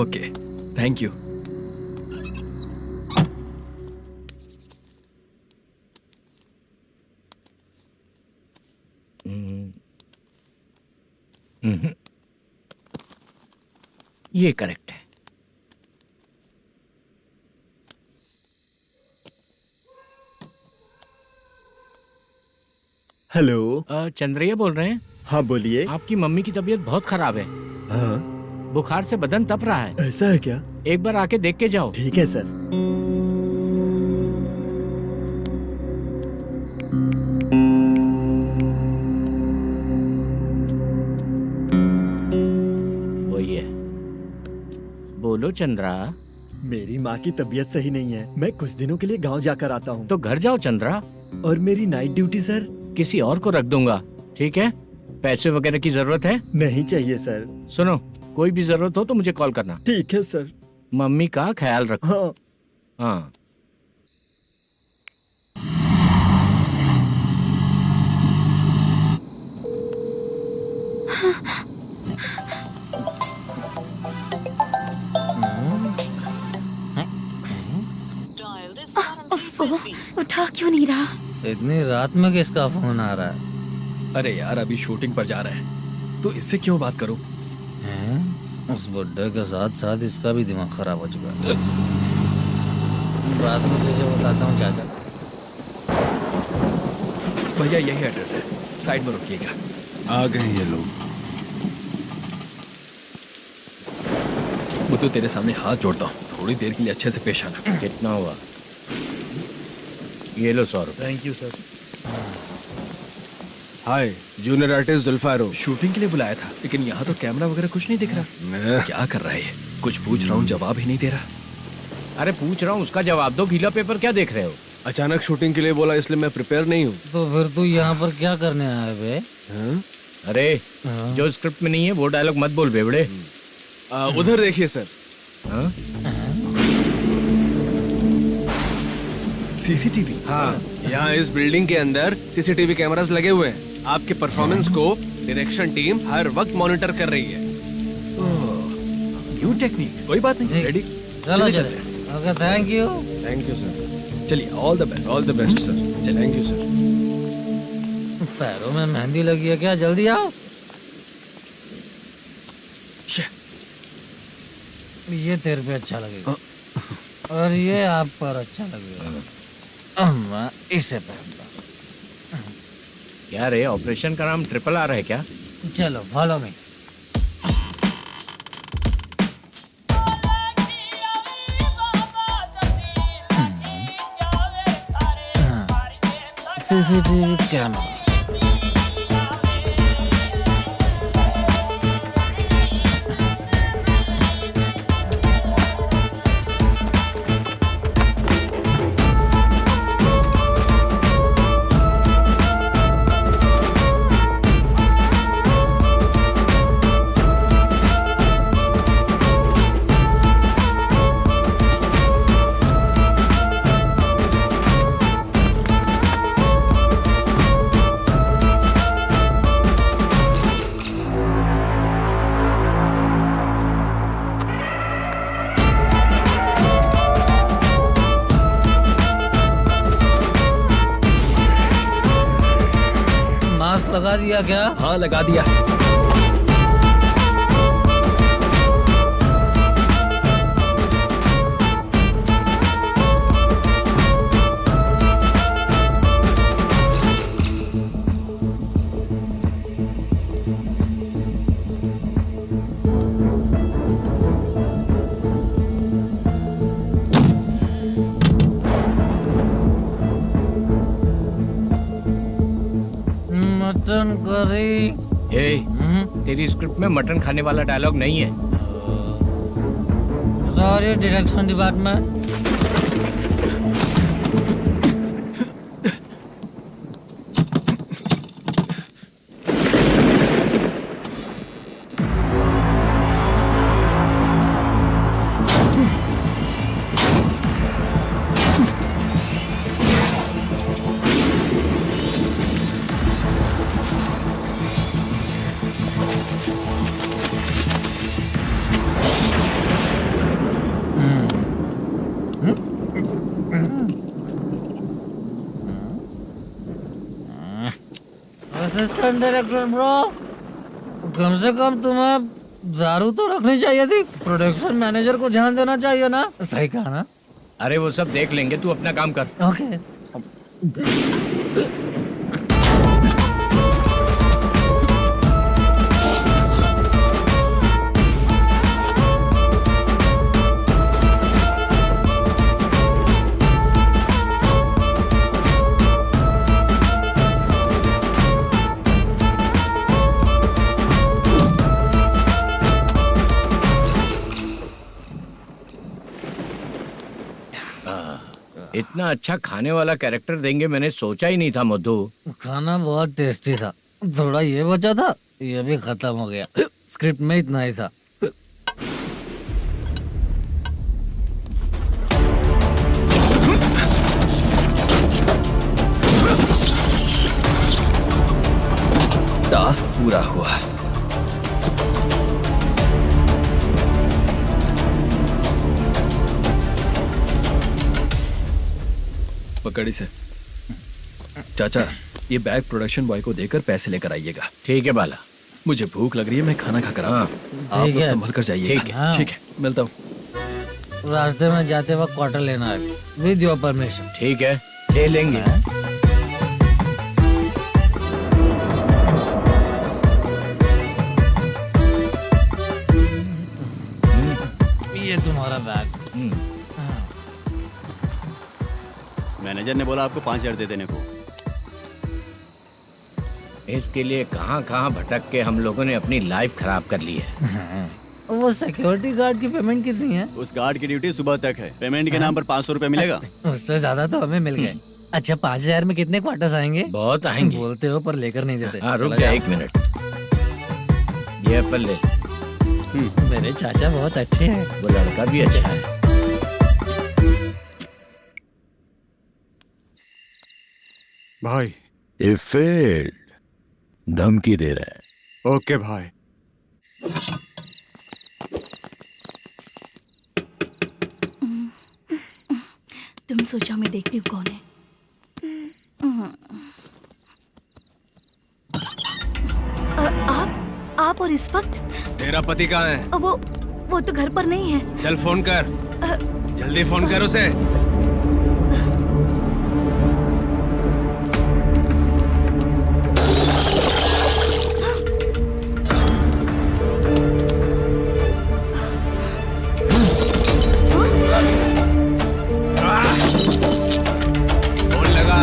Okay, thank you. ये करेक्ट है। हेलो। चंद्रैया बोल रहे हैं? हाँ बोलिए। आपकी मम्मी की तबीयत बहुत खराब है। हाँ। बुखार से बदन तप रहा है। ऐसा है क्या? एक बार आके देख के जाओ। ठीक है सर। वही है। बोलो चंद्रा। मेरी माँ की तबीयत सही नहीं है, मैं कुछ दिनों के लिए गांव जाकर आता हूँ। तो घर जाओ चंद्रा। और मेरी नाइट ड्यूटी सर? किसी और को रख दूंगा, ठीक है? पैसे वगैरह की जरूरत है? नहीं चाहिए सर। सुनो, कोई भी जरूरत हो तो मुझे कॉल करना। ठीक है सर। मम्मी का ख्याल रखो। हाँ। हाँ। उठा क्यों नहीं रहा? इतनी रात में किसका फोन आ रहा है? अरे यार, अभी शूटिंग पर जा रहे हैं, तो इससे क्यों बात करूं? उस बुड्ढे के साथ साथ इसका भी दिमाग खराब हो चुका है। बाद में तुझे बताता हूँ चाचा। भैया यही एड्रेस है, साइड में रुकिएगा। आ गए ये लोग। मुझे तेरे सामने हाथ जोड़ता हूँ, थोड़ी देर के लिए अच्छे से पेश आना। कितना हुआ? ये लो 100 रुपए। Thank you sir. Hi, junior artist जुल्फारो। शूटिंग के लिए बुलाया था, लेकिन यहाँ तो कैमरा वगैरह कुछ नहीं दिख रहा। क्या कर रहा है ये? कुछ पूछ रहा हूँ, जवाब ही नहीं दे रहा। अरे पूछ रहा हूँ, उसका जवाब दो। गीला पेपर क्या देख रहे हो? अचानक शूटिंग के लिए बोला, इसलिए मैं प्रिपेयर नहीं हूँ। तो फिर तू यहाँ पर क्या करने आया बे? अरे जो स्क्रिप्ट में नहीं है वो डायलॉग मत बोल बेवड़े। उधर देखिए सर। सीसीटीवी? हाँ, यहाँ इस बिल्डिंग के अंदर सीसीटीवी कैमरास लगे हुए हैं। आपके परफॉर्मेंस को डायरेक्शन टीम हर वक्त मॉनिटर कर रही है। New technique. कोई बात नहीं, रेडी। चलो चले। Okay, thank you. Thank you sir. चलिए, all the best. All the best sir. Thank you sir. पैरों में मेहंदी लगी है क्या? जल्दी आओ। ये तेरे पे अच्छा लगेगा और ये आप पर अच्छा लगेगा। मैं इसे पहनता। क्या रे, ऑपरेशन का नाम ट्रिपल आर है क्या? चलो follow me. CCTV camera. Mask लगा दिया क्या? हाँ, लगा दिया। Mutton curry. तेरी स्क्रिप्ट में मटन खाने वाला डायलॉग नहीं है। Sorry direction department. Assistant director bro, कम से कम तुम्हें दारू तो रखनी चाहिए थी। प्रोडक्शन मैनेजर को ध्यान देना चाहिए ना। सही कहा ना? अरे वो सब देख लेंगे, तू अपना काम कर। ओके। इतना अच्छा खाने वाला कैरेक्टर देंगे मैंने सोचा ही नहीं था मधु। खाना बहुत टेस्टी था। थोड़ा ये बचा था, ये भी खत्म हो गया। स्क्रिप्ट में इतना ही था। टास्क पूरा हुआ। पकड़ी से चाचा, ये बैग प्रोडक्शन बॉय को देकर पैसे लेकर आइएगा। ठीक है बाला। मुझे भूख लग रही है, मैं खाना खाकर आता हूँ। आप ठीक लोग है। संभल कर जाइएगा। ठीक है। ठीक है, मिलता हूँ। रास्ते में जाते वक्त क्वार्टर लेना है, विद योर परमिशन। ठीक है, ले लेंगे। ये तुम्हारा बैग। मैनेजर ने बोला आपको 5,000 दे देने को। इसके लिए कहाँ कहाँ भटक के हम लोगों ने अपनी लाइफ खराब कर ली है। वो सिक्योरिटी गार्ड की पेमेंट कितनी है? उस गार्ड की ड्यूटी सुबह तक है। पेमेंट के नाम पर 500 रुपए मिलेगा। उससे ज्यादा तो हमें मिल गए। अच्छा, 5,000 में कितने क्वार्टर्स आएंगे? बहुत आएंगे। बोलते हो पर लेकर नहीं देते। हाँ रुक जा 1 मिनट, ये एप्पल ले। मेरे चाचा बहुत अच्छे हैं। वो लड़का भी अच्छा है। भाई ये फेल्ड, धमकी दे रहा है। ओके भाई। तुम सोचा मैं देखती हूँ कौन है। आप और इस वक्त तेरा पति कहाँ है? वो तो घर पर नहीं है। चल फोन कर, जल्दी फोन कर उसे। फोन लगा।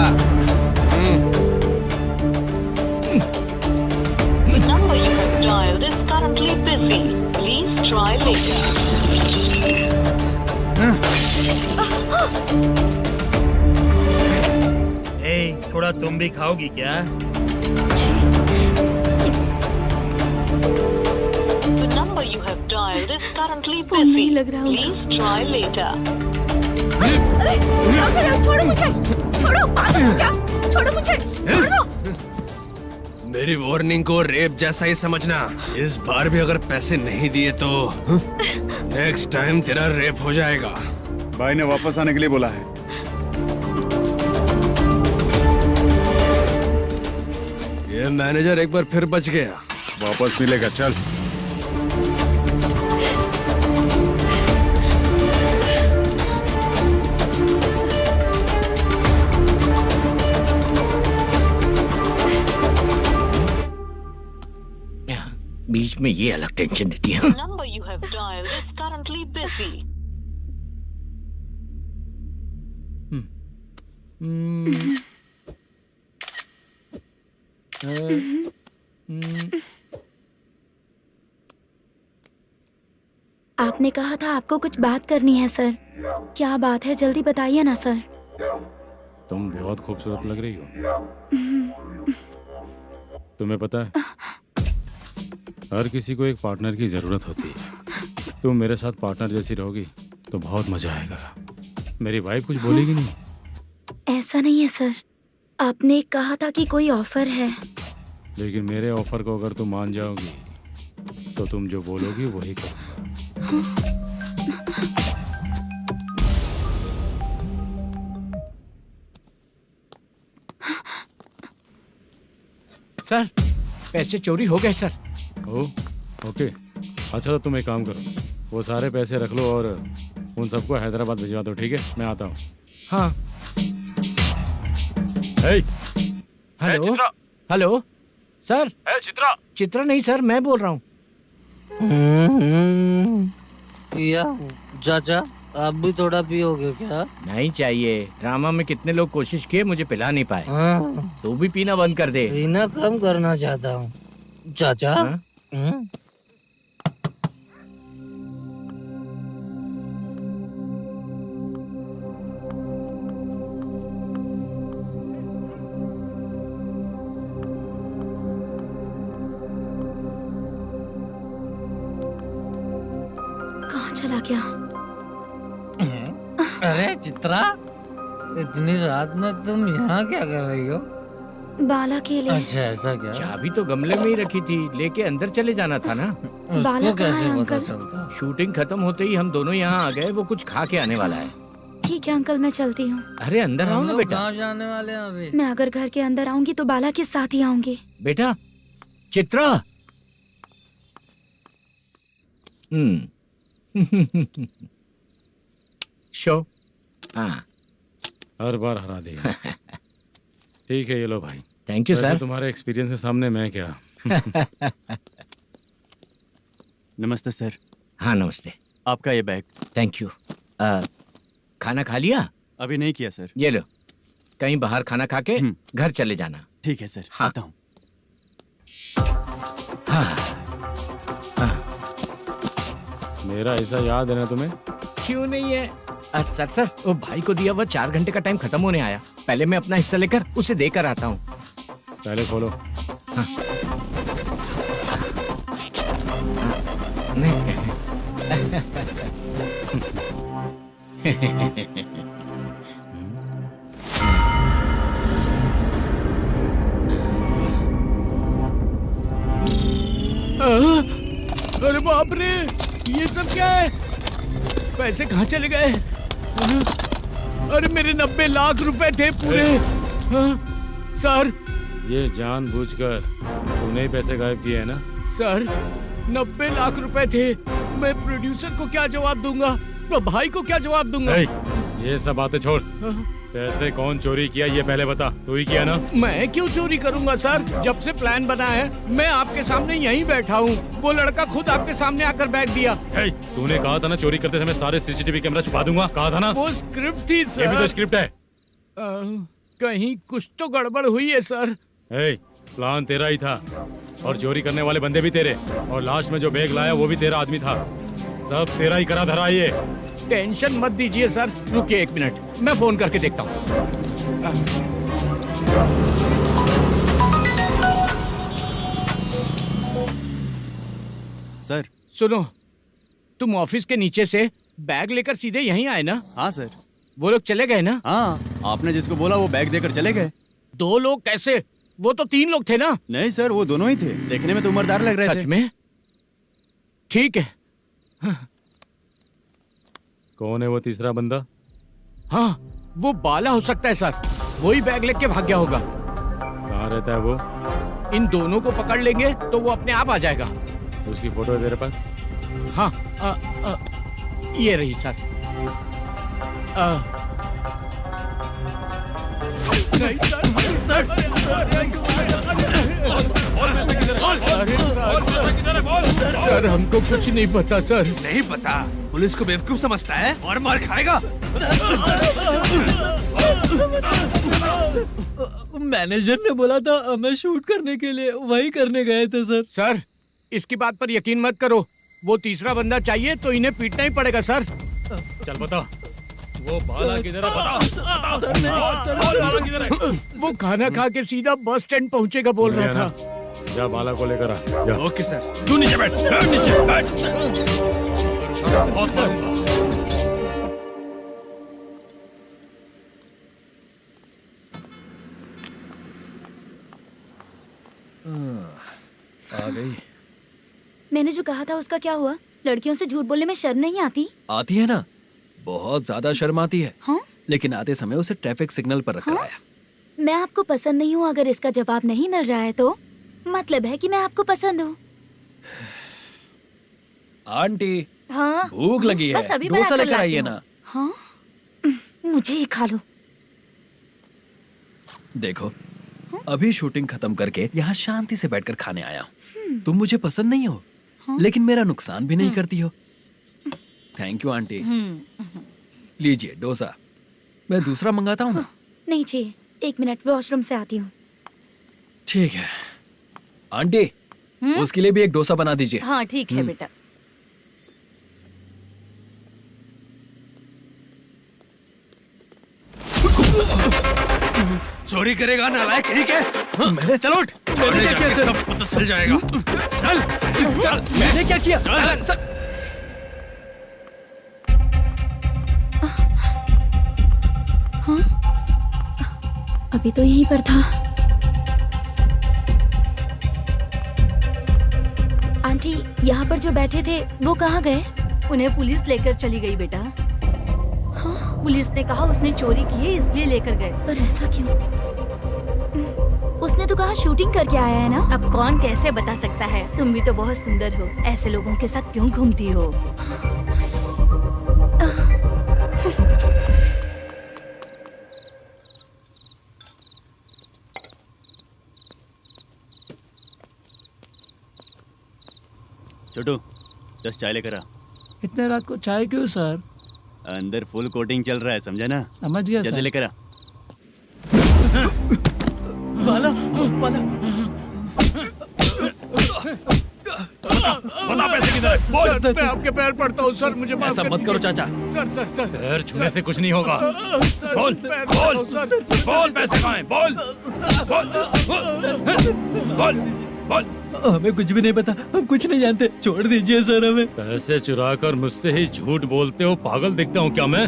number you have dialed is currently busy. Please try later. थोड़ा तुम भी खाओगी क्या? The number you have dialed is currently phone नहीं busy. लग रहा होगा। Please try later. अरे क्या कर रहे हो? छोड़ो मुझे, छोड़ो। पागल हो क्या? छोड़ो मुझे, छोड़ो। मेरी वार्निंग को रेप जैसा ही समझना। इस बार भी अगर पैसे नहीं दिए तो नेक्स्ट टाइम तेरा रेप हो जाएगा। भाई ने वापस आने के लिए बोला है। ये मैनेजर एक बार फिर बच गया। वापस मिलेगा, चल। बीच में ये अलग टेंशन देती है। The number you have dialed is currently busy. आपने कहा था आपको कुछ बात करनी है सर। क्या बात है, जल्दी बताइए ना सर। तुम बहुत खूबसूरत लग रही हो। तुम्हें पता है, हर किसी को एक पार्टनर की जरूरत होती है। तुम मेरे साथ पार्टनर जैसी रहोगी तो बहुत मजा आएगा। मेरी वाइफ कुछ बोलेगी नहीं। ऐसा नहीं है सर, आपने कहा था कि कोई ऑफर है। लेकिन मेरे ऑफर को अगर तुम मान जाओगी तो तुम जो बोलोगी वही करूँगा। सर पैसे चोरी हो गए सर। ओ, ओके। अच्छा तो तुम एक काम करो, वो सारे पैसे रख लो और उन सबको हैदराबाद भिजवा दो, ठीक है? मैं आता हूँ। हाँ। Hey, hello hello sir. Chitra. Chitra नहीं सर, मैं बोल रहा हूँ। या चाचा आप भी थोड़ा पियोगे क्या? नहीं चाहिए। ड्रामा में कितने लोग कोशिश किए, मुझे पिला नहीं पाए। हाँ। तू भी पीना बंद कर दे। पीना कम करना चाहता हूँ चाचा। हाँ? कहाँ चला गया? अरे चित्रा, इतनी रात में तुम यहाँ क्या कर रही हो? बाला के लिए। अच्छा ऐसा क्या? चाबी तो गमले में ही रखी थी, लेके अंदर चले जाना था ना। बाला उसको कहाँ कैसे है पता अंकल? चलता? शूटिंग खत्म होते ही हम दोनों यहाँ आ गए। वो कुछ खा के आने वाला है। ठीक है अंकल, मैं चलती हूँ। अरे अंदर आओ हम ना लोग बेटा। कहाँ जाने वाले हैं अभी? मैं अगर घर के अंदर आऊंगी तो बाला के साथ ही आऊंगी। बेटा चित्रा। शो। हाँ हर बार हरा देगा। ठीक है, ये लो भाई। थैंक यू वैसे सर। तुम्हारे एक्सपीरियंस के सामने मैं क्या। नमस्ते सर। हाँ नमस्ते। आपका ये बैग। Thank you. खाना खा लिया? अभी नहीं किया सर। ये लो, कहीं बाहर खाना खा के घर चले जाना। ठीक है सर। हाँ। आता हूँ। हाँ। मेरा ऐसा याद है ना तुम्हें? क्यों नहीं है? सर सर, वो भाई को दिया हुआ 4 घंटे का टाइम खत्म होने आया। पहले मैं अपना हिस्सा लेकर उसे देकर आता हूँ। पहले खोलो। हाँ। अरे बाप रे, ये सब क्या है? पैसे कहाँ चले गए? अरे मेरे 90 लाख रुपए थे पूरे। सर ये जानबूझकर तूने ही पैसे गायब किए हैं ना? सर 90 लाख रुपए थे। मैं प्रोड्यूसर को क्या जवाब दूंगा, तो भाई को क्या जवाब दूंगा? ये सब बातें छोड़। पैसे कौन चोरी किया ये पहले बता। तू ही किया ना? मैं क्यों चोरी करूंगा सर? जब से प्लान बना है मैं आपके सामने यहीं बैठा हूँ। वो लड़का खुद आपके सामने आकर बैग दिया। तूने कहा था ना चोरी करते समय सारे सीसीटीवी कैमरा छुपा दूंगा, कहा था ना? वो स्क्रिप्ट थी सर। ये भी तो स्क्रिप्ट है। कहीं कुछ तो गड़बड़ हुई है सर। प्लान तेरा ही था और चोरी करने वाले बंदे भी तेरे, और लास्ट में जो बैग लाया वो भी तेरा आदमी था। सब तेरा ही करा धरा। ये टेंशन मत दीजिए सर। रुकिए 1 मिनट, मैं फोन करके देखता हूँ। सर सुनो, तुम ऑफिस के नीचे से बैग लेकर सीधे यहीं आए ना? हाँ सर। वो लोग चले गए ना? हाँ, आपने जिसको बोला वो बैग देकर चले गए। 2 लोग कैसे? वो तो 3 लोग थे ना? नहीं सर, वो दोनों ही थे। देखने में तो उम्रदार लग रहे थे। सच में? ठीक है। कौन है वो तीसरा बंदा? हाँ, वो बाला हो सकता है सर। वही बैग लेके भाग गया होगा। कहाँ रहता है वो? इन दोनों को पकड़ लेंगे तो वो अपने आप आ जाएगा। उसकी फोटो है तेरे पास? हाँ, ये रही सर। नहीं सर, हमको कुछ नहीं पता सर। नहीं पता? पुलिस को बेवकूफ समझता है और मार खाएगा। मैनेजर ने बोला था हमें शूट करने के लिए, वही करने गए थे सर। सर इसकी बात पर यकीन मत करो। वो तीसरा बंदा चाहिए तो इन्हें पीटना ही पड़ेगा सर। चल बता, वो बाला किधर है? बता। वो खाना खा के सीधा बस स्टैंड पहुंचेगा बोल रहा था। जा बाला को लेकर आ। जा। Okay sir. तू नीचे बैठ। नीचे बैठ। आ गई। मैंने जो कहा था उसका क्या हुआ? लड़कियों से झूठ बोलने में शर्म नहीं आती? आती है ना, बहुत ज्यादा शर्म आती है। हाँ? लेकिन आते समय उसे ट्रैफिक सिग्नल पर रखा है। मैं आपको पसंद नहीं हूँ, अगर इसका जवाब नहीं मिल रहा है तो मतलब है कि मैं आपको पसंद हूँ। आंटी हाँ भूख लगी है, बस अभी डोसा बनाकर लेकर लाती आइए हूँ। ना। हाँ मुझे ही खा लो। देखो अभी शूटिंग खत्म करके यहाँ शांति से बैठकर खाने आया हूँ। तुम मुझे पसंद नहीं हो, लेकिन मेरा नुकसान भी नहीं करती हो। Thank you aunty. लीजिए डोसा। मैं दूसरा मंगाता हूँ ना। नहीं चाहिए, 1 मिनट वॉशरूम से आती हूँ। ठीक है आंटी, उसके लिए भी एक डोसा बना दीजिए। हाँ ठीक है बेटा। चोरी करेगा नालायक कहीं के? मैंने चलो उठ, मैंने क्या किया सर? सब पता चल जाएगा। चल सर मैंने क्या किया? सर हाँ अभी तो यहीं पर था। आंटी यहाँ पर जो बैठे थे वो कहाँ गए? उन्हें पुलिस लेकर चली गई बेटा। हाँ पुलिस ने कहा उसने चोरी की है इसलिए लेकर गए। पर ऐसा क्यों? उसने तो कहा शूटिंग करके आया है ना। अब कौन कैसे बता सकता है? तुम भी तो बहुत सुंदर हो, ऐसे लोगों के साथ क्यों घूमती हो? छोटू 10 चाय लेकर आ। इतने रात को चाय क्यों सर? अंदर फुल कोटिंग चल रहा है, समझा ना? समझ गया जल्दी सर। लेकर आ। बाला बाला बता पैसे किधर है? बोल। मैं आपके पैर पड़ता हूँ सर, मुझे माफ ऐसा कर मत दीजिए। करो चाचा। सर सर सर पैर छूने से कुछ नहीं होगा। सर, बोल पैर बोल पड़ता हूँ, सर। बोल, पैसे कहाँ हैं? बोल बोल बोल बोल। हमें कुछ भी नहीं पता, हम कुछ नहीं जानते, छोड़ दीजिए सर हमें। पैसे चुराकर मुझसे ही झूठ बोलते हो, पागल दिखता हूँ क्या मैं?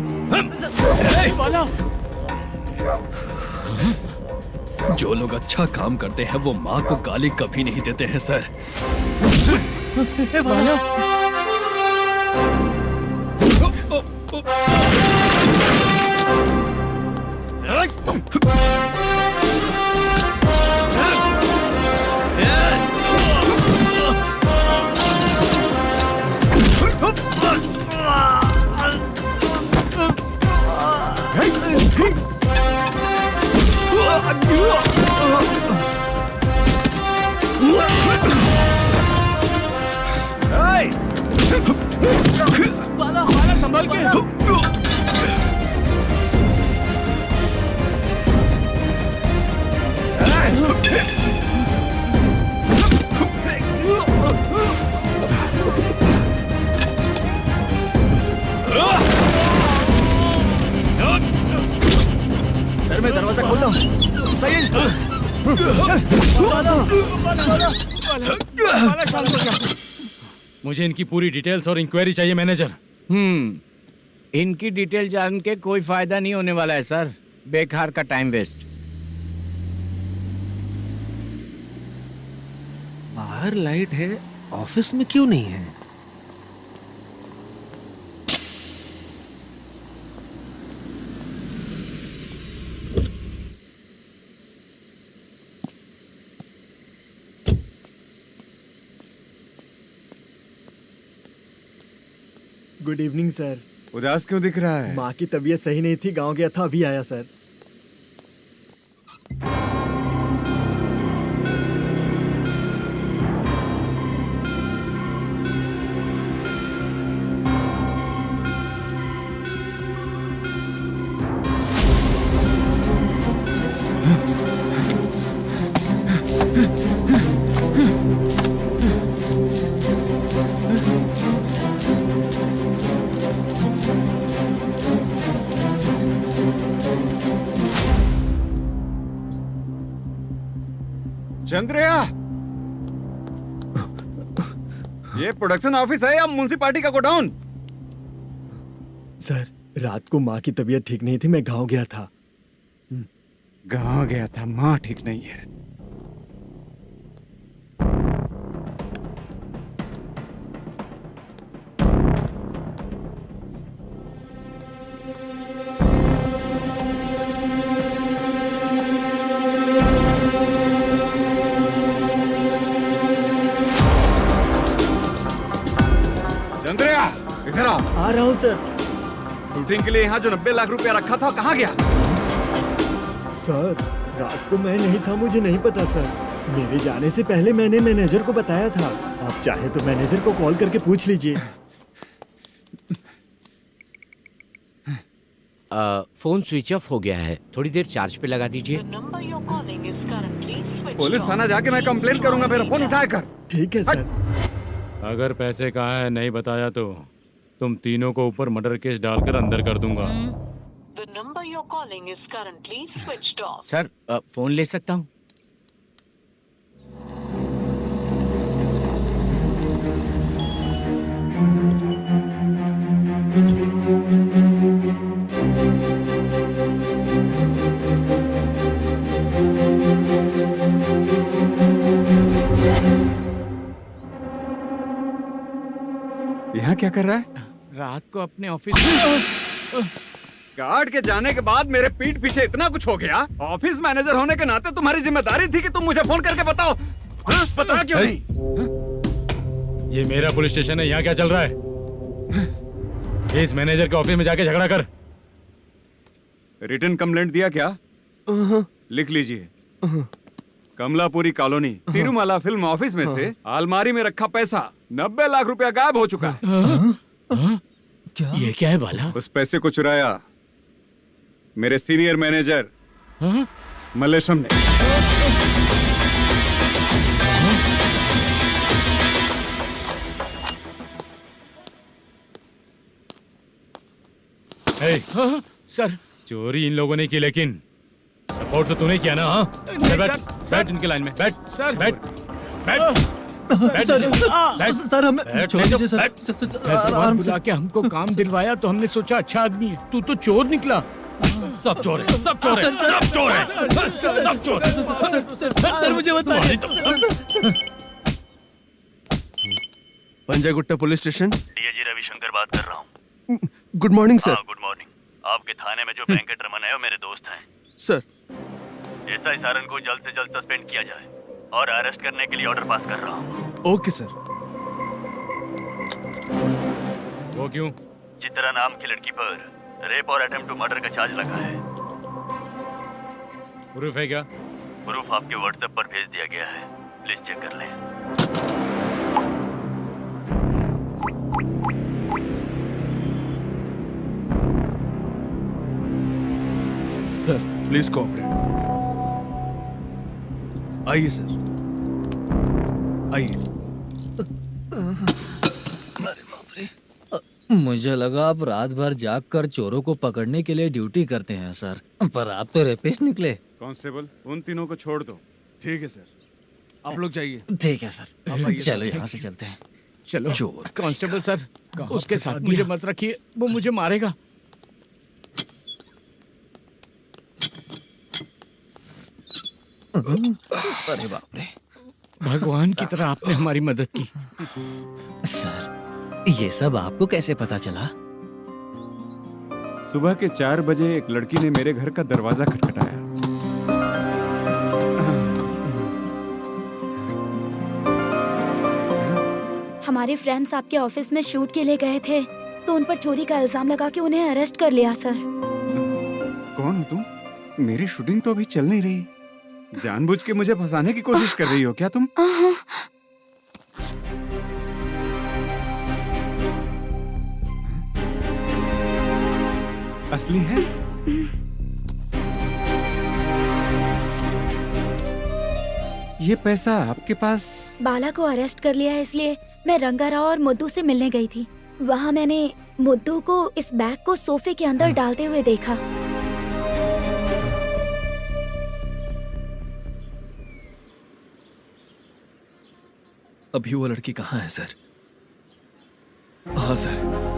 जो लोग अच्छा काम करते हैं वो माँ को गाली कभी नहीं देते हैं सर। बाला संभल के। सर मैं दरवाजा खोल रहा हूँ। मुझे इनकी पूरी डिटेल्स और इंक्वायरी चाहिए मैनेजर। इनकी डिटेल जान के कोई फायदा नहीं होने वाला है सर, बेकार का टाइम वेस्ट। बाहर लाइट है, ऑफिस में क्यों नहीं है? Good evening sir. उदास क्यों दिख रहा है? माँ की तबीयत सही नहीं थी, गांव गया था, अभी आया सर। चंद्रया, ये प्रोडक्शन ऑफिस है या म्युनिसिपालिटी का गोडाउन? सर रात को माँ की तबीयत ठीक नहीं थी, मैं गांव गया था। गांव गया था, माँ ठीक नहीं है। सर। शूटिंग के लिए यहाँ जो 90 लाख रुपया रखा था कहाँ गया? सर रात को मैं नहीं था, मुझे नहीं पता सर। मेरे जाने से पहले मैंने मैनेजर को बताया था। आप चाहे तो मैनेजर को कॉल करके पूछ लीजिए। फोन स्विच ऑफ हो गया है, थोड़ी देर चार्ज पे लगा दीजिए। पुलिस थाना जाके मैं कंप्लेन करूंगा, मेरा फोन उठाया कर। ठीक है सर। अगर पैसे कहाँ है नहीं बताया तो तुम तीनों को ऊपर मर्डर केस डालकर अंदर कर दूंगा। सर फोन ले सकता हूँ? यहाँ क्या कर रहा है? रात को अपने ऑफिस गार्ड के जाने के बाद मेरे पीठ पीछे इतना कुछ हो गया। ऑफिस मैनेजर होने के नाते तुम्हारी जिम्मेदारी थी कि तुम मुझे फोन करके बताओ। हाँ? पता क्यों नहीं? ये मेरा पुलिस स्टेशन है, यहाँ क्या चल रहा है? इस मैनेजर के ऑफिस में जाके झगड़ा कर। रिटन कंप्लेंट दिया क्या? लिख लीजिए। Kamalapuri colony Tirumala film office में से अलमारी में रखा पैसा 90 लाख रुपया गायब हो चुका है। क्या? ये क्या है बाला? उस पैसे को चुराया मेरे सीनियर मैनेजर मल्लेशम ने। सर चोरी इन लोगों ने की, लेकिन सपोर्ट तो तूने किया ना? हाँ बैठ इनके लाइन में, बैठ सर, बैठ बैठ सर हमें छोड़ दीजिए सर। आराम से आके हमको काम दिलवाया तो हमने सोचा अच्छा आदमी है। तू तो चोर निकला। सब चोर है, सब चोर है, सब चोर है, सब चोर है। सर मुझे बताइए। Panjagutta police station. DIG Ravishankar बात कर रहा हूँ। Good morning sir. Good morning. आपके थाने में जो वेंकट रमन है वो मेरे दोस्त हैं। सर एसआई सारन को जल्द से जल्द सस्पेंड किया जाए और अरेस्ट करने के लिए ऑर्डर पास कर रहा हूँ। Okay sir. वो क्यों? चित्रा नाम की लड़की पर रेप और अटेम्प्ट टू मर्डर का चार्ज लगा है। प्रूफ है क्या? प्रूफ आपके व्हाट्सएप पर भेज दिया गया है, प्लीज चेक कर लें। Sir please cooperate. आइए सर, आइए। अरे बाप रे, मुझे लगा आप रात भर जाग कर चोरों को पकड़ने के लिए ड्यूटी करते हैं सर, पर आप तो रेपिस्ट निकले। कांस्टेबल उन तीनों को छोड़ दो। ठीक है सर, आप लोग जाइए। ठीक है सर, आप आइए चलो सर। यहाँ से चलते हैं। चलो चोर कांस्टेबल सर, उसके साथ मुझे मत रखिए, वो मुझे मारेगा। अरे बाप रे, भगवान की तरह आपने हमारी मदद की। सर ये सब आपको कैसे पता चला? सुबह के 4 बजे एक लड़की ने मेरे घर का दरवाजा खटखटाया। हमारे फ्रेंड्स आपके ऑफिस में शूट के लिए गए थे तो उन पर चोरी का इल्जाम लगा के उन्हें अरेस्ट कर लिया सर। कौन हो तुम? मेरी शूटिंग तो अभी चल नहीं रही। जानबूझ के मुझे फंसाने की कोशिश कर रही हो क्या तुम? असली है? ये पैसा आपके पास? बाला को अरेस्ट कर लिया है इसलिए मैं रंगाराव और मुद्दू से मिलने गई थी। वहाँ मैंने मुद्दू को इस बैग को सोफे के अंदर डालते हुए देखा। अभी वो लड़की कहाँ है सर? हाँ सर।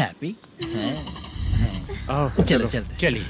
हैप्पी? आओ चलो चलते। चलिए